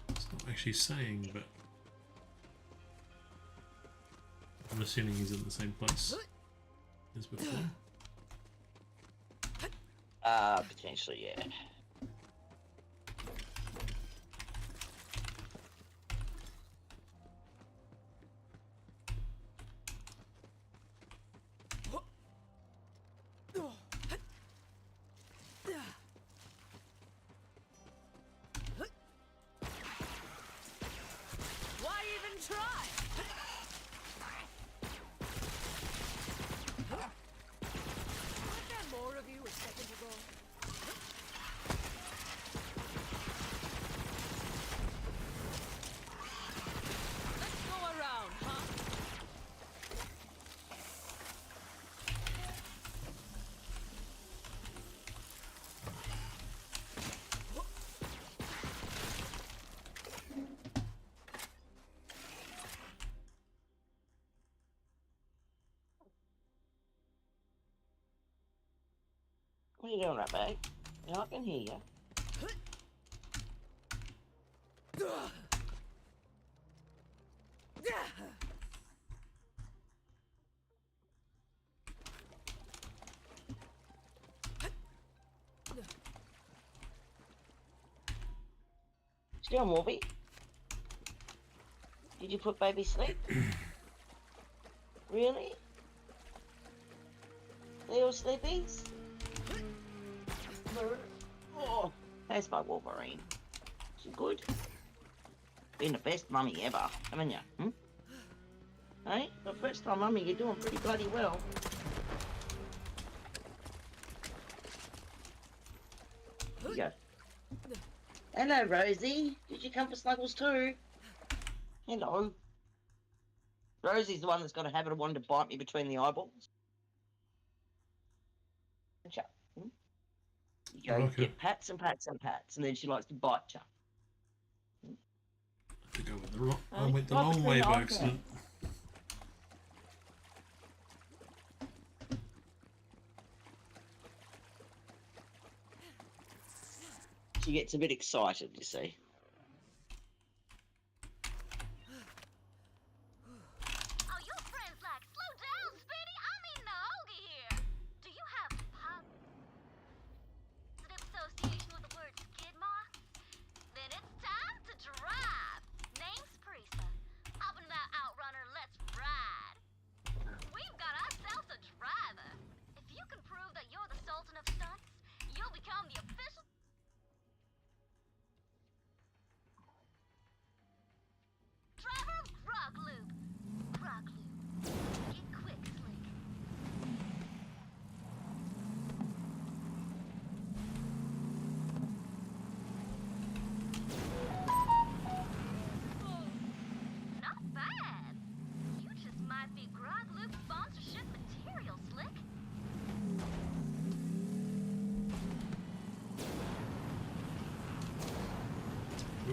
It's not actually saying, but I'm assuming he's in the same place as before. Potentially, yeah. Why even try? Weren't there more of you a second ago? Let's go around, huh? What are you doing, right back? Yeah, I can hear you. Still, Morby. Did you put baby sleep? Really? They all sleepies? Oh, that's my Wolverine. She good? Been the best mummy ever, haven't you? Hmm? Hey, the first time mummy, you're doing pretty bloody well. Here you go. Hello, Rosie. Did you come for Snuggles too? Hello. Rosie's the one that's got a habit of wanting to bite me between the eyeballs. Hmm? You go get pats and pats and pats, and then she likes to bite you. I think I went the long way by accident. She gets a bit excited, you see. Oh, your friend's like, slow down, Speedy. I'm eating a hoagie here. Do you have positive association with the word skid marks? Then it's time to drive. Name's Prisa. Hopping that outrunner, let's ride. We've got ourselves a driver. If you can prove that you're the Sultan of Stunts, you'll become become the official driver of Grogloop. Grogloop. Get quick, Slick. Not bad. You just might be Grogloop sponsorship material, Slick.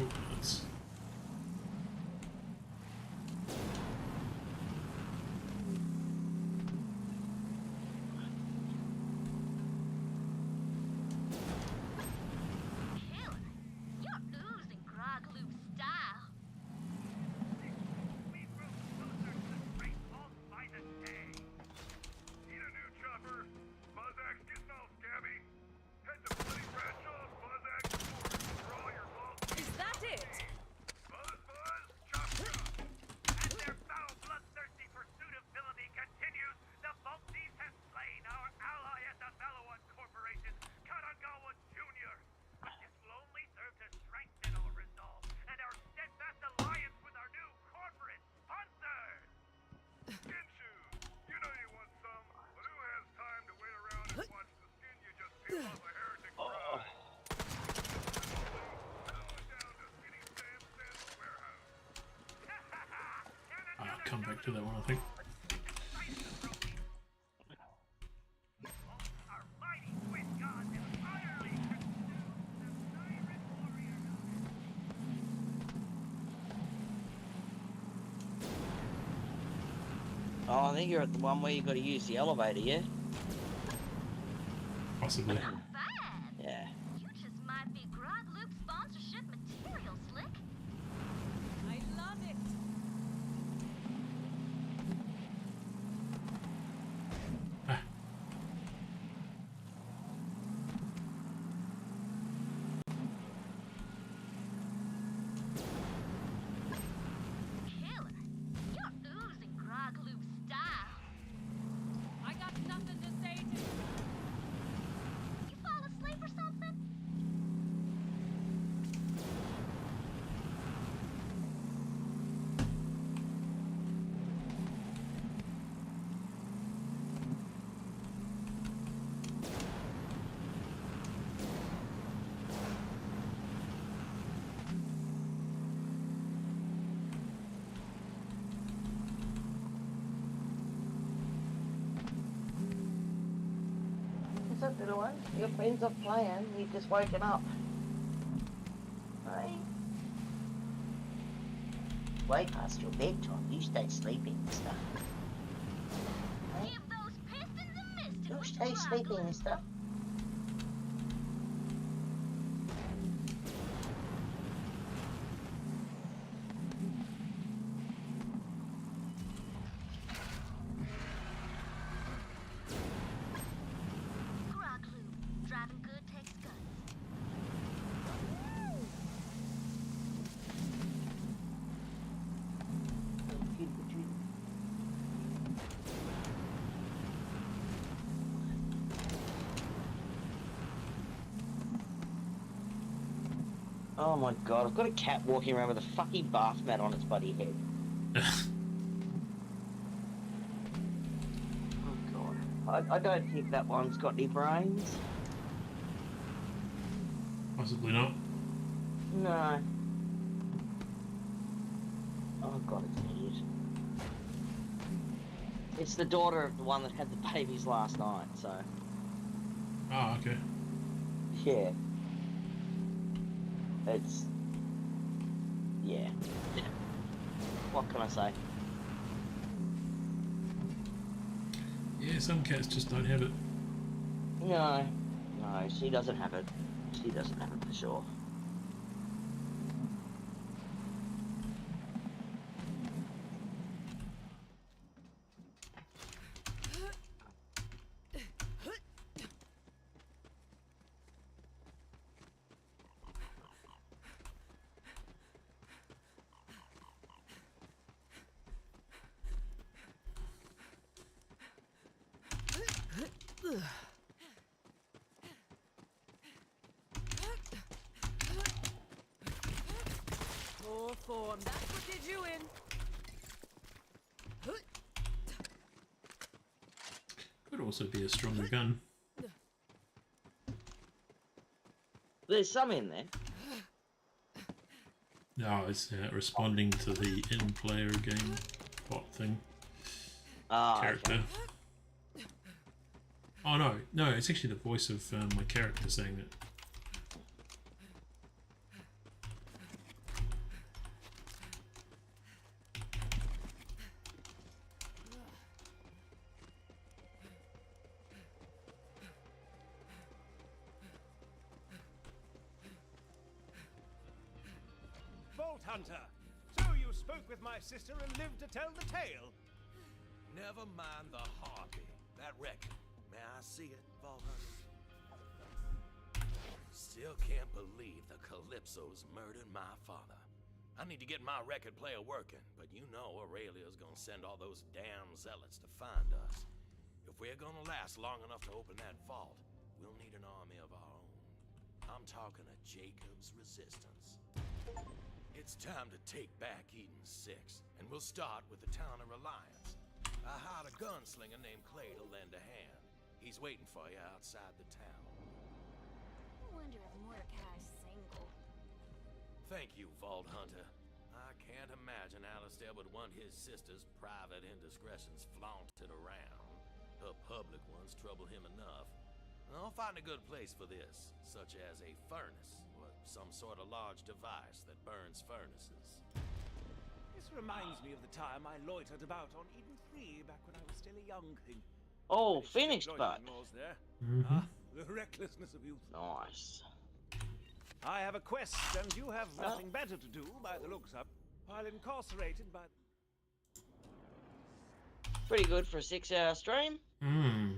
Oh, that's... Killer, you're oozing Grogloop style. We move closer to the Great Hall by the day. Need a new chopper? Buzzak's getting all scabby. Head to Bloody Bradshaw's Buzzak Stores for all your vault. Is that it? Buzz, chop, chop. As their foul, bloodthirsty pursuit of villainy continues, the Vault Thieves have slain our ally at the Valawan Corporation, Kanagawa Jr. But this will only serve to strengthen our resolve and our steadfast alliance with our new corporate sponsors. Skin shoes. You know you want some, but who has time to wait around and watch the skin you just peeled off a heretic dry? Down to Skinny Sam Sam's warehouse. I'll come back to that one, I think. Our mighty twin gods have utterly consumed the Siren warrior. Oh, I think you're at the one where you got to use the elevator, yeah? Possibly. Not bad. Yeah. You just might be Grogloop sponsorship material, Slick. I love it. Ah. Killer, you're oozing Grogloop style. I got nothing to say to You fall asleep or something? What's up, little one? Your friends are playing. You've just woken up. Hey. Way past your bedtime. You stay sleeping and stuff. Hey. Give those pistons a mister. You with stay Grogloop. sleeping and stuff. Grogloop, driving good takes guts. Oh my god, I've got a cat walking around with a fucking bath mat on its bloody head. Oh god. I don't think that one's got any brains. Possibly not. No. Oh god, it's an idiot. It's the daughter of the one that had the babies last night, so... Oh, okay. Yeah. It's... Yeah. What can I say? Yeah, some cats just don't have it. No. No, she doesn't have it. She doesn't have it for sure. form. That's what did you in. Could also be a stronger gun. There's some in there. No, it's responding to the in-player game bot thing. Character. Okay. Oh no, it's actually the voice of my character saying it. Vault Hunter! So you spoke with my sister and lived to tell the tale. Never mind the harpy. That record. May I see it, Vault Hunter? Still can't believe the Calypsos murdered my father. I need to get my record player working, but you know Aurelia's gonna send all those damn zealots to find us. If we're gonna last long enough to open that vault, we'll need an army of our own. I'm talking a Jacob's resistance. It's time to take back Eden 6, and we'll start with the town of Reliance. I hired a gunslinger named Clay to lend a hand. He's waiting for you outside the town. I wonder if Mordecai's single. Thank you, Vault Hunter. I can't imagine Alistair would want his sister's private indiscretions flaunted around. Her public ones trouble him enough. I'll find a good place for this, such as a furnace, or some sort of large device that burns furnaces. This reminds me of the time I loitered about on Eden 3 back when I was still a young thing. Oh, finished, but. There. Mm-hmm. The recklessness of youth. Nice. I have a quest, and you have nothing better to do, by the looks of, while incarcerated by... Pretty good for a 6-hour stream. Hmm.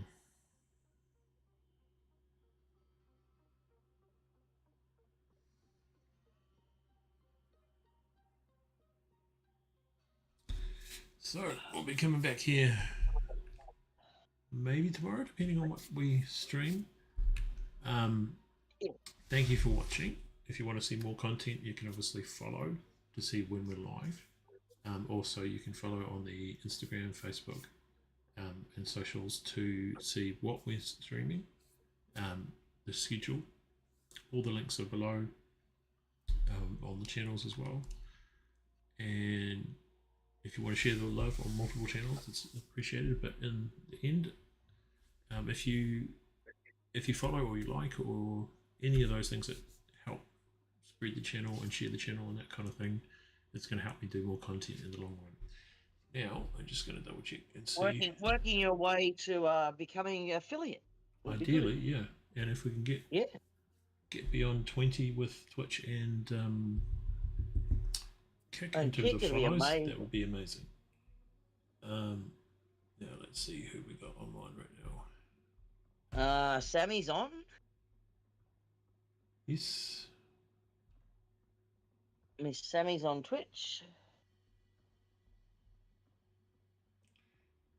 So, we'll be coming back here maybe tomorrow, depending on what we stream. Thank you for watching. If you want to see more content, you can obviously follow to see when we're live. Also, you can follow on the Instagram, Facebook, and socials to see what we're streaming, the schedule. All the links are below on the channels as well. And if you want to share the love on multiple channels, it's appreciated. But in the end, if you follow or you like or any of those things that help spread the channel and share the channel and that kind of thing, it's going to help me do more content in the long run. Now, I'm just going to double check and see. Working your way to becoming an affiliate. Ideally, yeah. And if we can get beyond 20 with Twitch and Kick in terms of follows, that would be amazing. Now let's see who we got online right now. Sammy's on. Yes. Miss Sammy's on Twitch.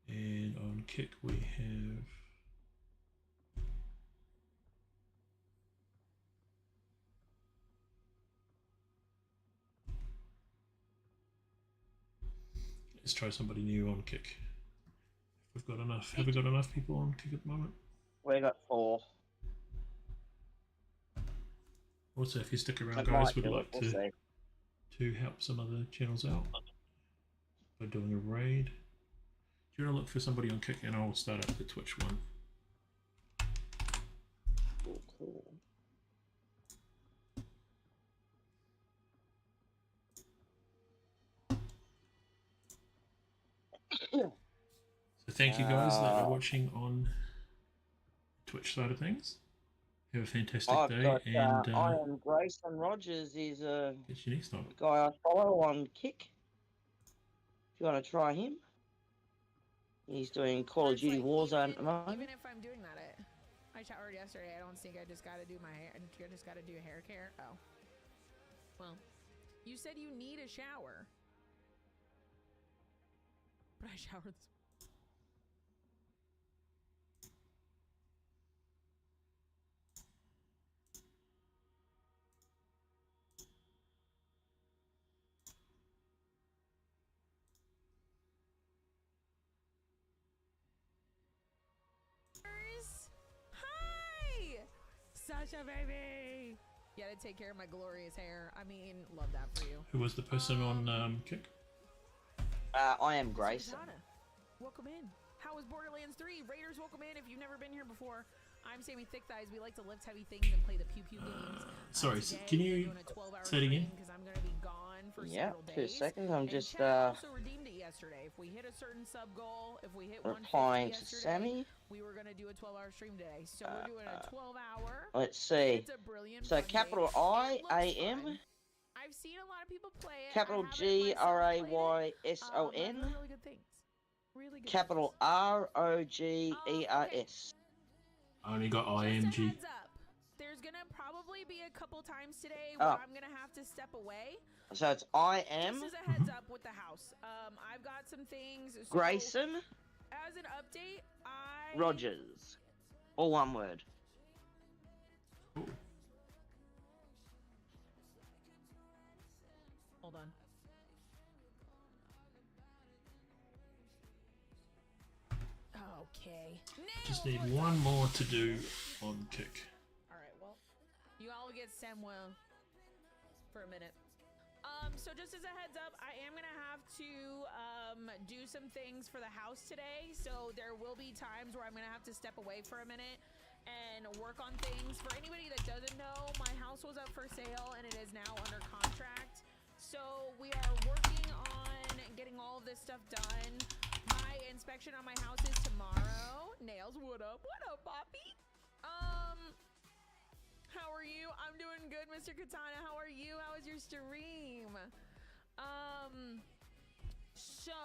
And on Kick we have let's try somebody new on Kick. If we've got enough. Have we got enough people on Kick at the moment? We got 4. Also, if you stick around, guys, we'd like to help some other channels out by doing a raid. Do you want to look for somebody on Kick, and I'll start up the Twitch one. Cool. So thank you guys that are watching on Twitch side of things. Have a fantastic day. And I am Grayson Rogers is a catch you next time. guy I follow on Kick. If you want to try him, he's doing Call of Duty Warzone at the moment. Even if I'm doing that, I showered yesterday. I don't think I just got to do my hair. I just got to do hair care. Oh, well, you said you need a shower, but I showered this. Sasha, baby. You gotta take care of my glorious hair. I mean, love that for you. Who was the person on Kick? I am Grayson. Welcome in. How is Borderlands 3? Raiders, welcome in if you've never been here before. I'm Sammy Thick Thighs. We like to lift heavy things and play the pew pew games. Sorry, Today, can you say it again? Because I'm gonna be gone for Yeah, several 2 days. seconds. I'm And just Chad also redeemed it yesterday. If we hit a certain sub goal, if we hit 150 replying to yesterday, Sammy. we were gonna do a 12-hour stream today. So we're doing a 12-hour. Let's see. It's a brilliant. So fun capital game. I It looks A M. fun. I've seen a lot of people play it. Capital G R A Y S O N. Really good things. Really good. Capital R O G E R S. I only got Just a IMG. heads up. There's gonna probably be a couple times today where I'm gonna have to step away. So it's I am Just as a heads up with the house. I've got some things. So Grayson as an update, Rogers. All one word. Hold on. Okay. Just need one more to do on Kick. Alright, well, you all get Samuel for a minute. So just as a heads up, I am gonna have to do some things for the house today. So there will be times where I'm gonna have to step away for a minute and work on things. For anybody that doesn't know, my house was up for sale and it is now under contract. So we are working on getting all of this stuff done. My inspection on my house is tomorrow. Nails, what up? What up, Poppy? How are you? I'm doing good, Mr. Katana. How are you? How was your stream? So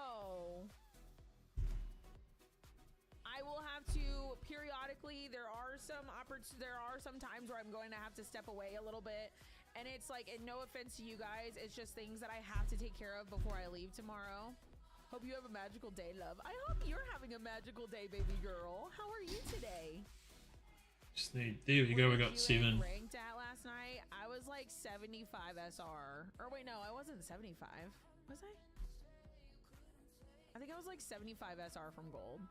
I will have to periodically. There are some times where I'm going to have to step away a little bit, and it's like, and no offense to you guys, it's just things that I have to take care of before I leave tomorrow. Hope you have a magical day, love. I hope you're having a magical day, baby girl. How are you today? Just need. There we go. We got 7. Ranked at last night, I was like 75 SR. Or wait, no, I wasn't 75. Was I? I think I was like 75 SR from gold.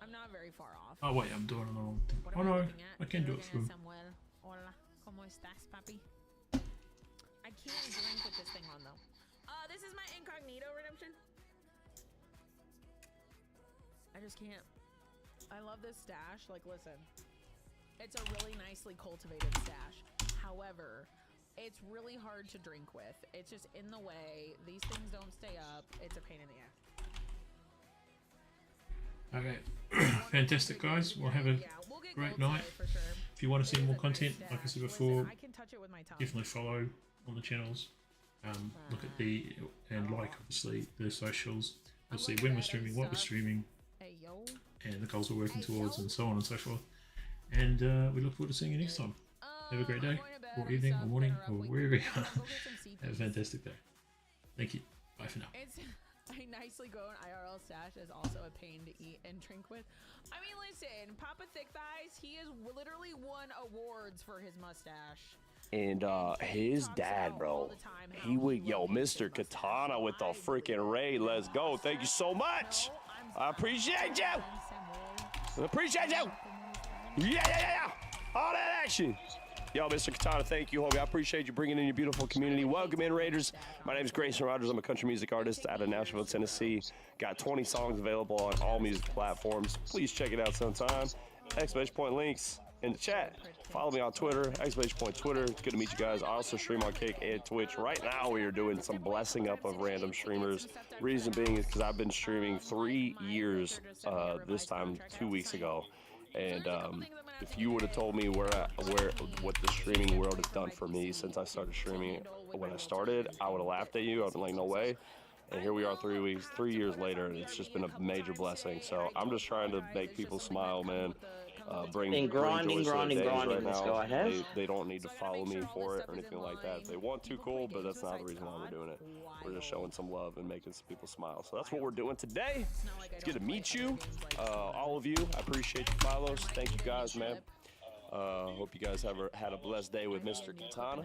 I'm not very far off. Oh wait, I'm doing it wrong. Oh no, I can do it through. Samuel. Hola, ¿cómo estás, papi? I can't drink with this thing on though. This is my incognito redemption. I just can't. I love this stash. Like, listen, it's a really nicely cultivated stash. However, it's really hard to drink with. It's just in the way. These things don't stay up. It's a pain in the ass. Okay, fantastic guys. We'll have a great night. If you want to see more content, like I said before, definitely follow on the channels. Look at and like obviously the socials. You'll see when we're streaming, what we're streaming, and the goals we're working towards, and so on and so forth. And we look forward to seeing you next time. Have a great day, or evening, or morning, or wherever you are. Have a fantastic day. Thank you. Bye for now. It's a nicely grown IRL stash is also a pain to eat and drink with. I mean, listen, Papa Thick Thighs, he has literally won awards for his mustache. And his dad, bro, he would, yo, Mr. Katana with the freaking raid. Let's go. Thank you so much. I appreciate you. I appreciate you. Yeah. All that action. Yo, Mr. Katana, thank you, homie. I appreciate you bringing in your beautiful community. Welcome in, Raiders. My name is Grayson Rogers. I'm a country music artist out of Nashville, Tennessee. Got 20 songs available on all music platforms. Please check it out sometime. Exclamation point links in the chat. Follow me on Twitter, exclamation point Twitter. It's good to meet you guys. I also stream on Kick and Twitch. Right now, we are doing some blessing up of random streamers. Reason being is because I've been streaming 3 years, this time 2 weeks ago. And if you would have told me what the streaming world has done for me since I started streaming when I started, I would have laughed at you. I'd been like, no way. And here we are 3 years later, and it's just been a major blessing. So I'm just trying to make people smile, man. Bring grinding right this guy has. They don't need to follow me for it or anything like that. If they want to, cool, but that's not the reason why we're doing it. We're just showing some love and making some people smile. So that's what we're doing today. It's good to meet you, all of you. I appreciate the follows. Thank you guys, man. Hope you guys have had a blessed day with Mr. Katana.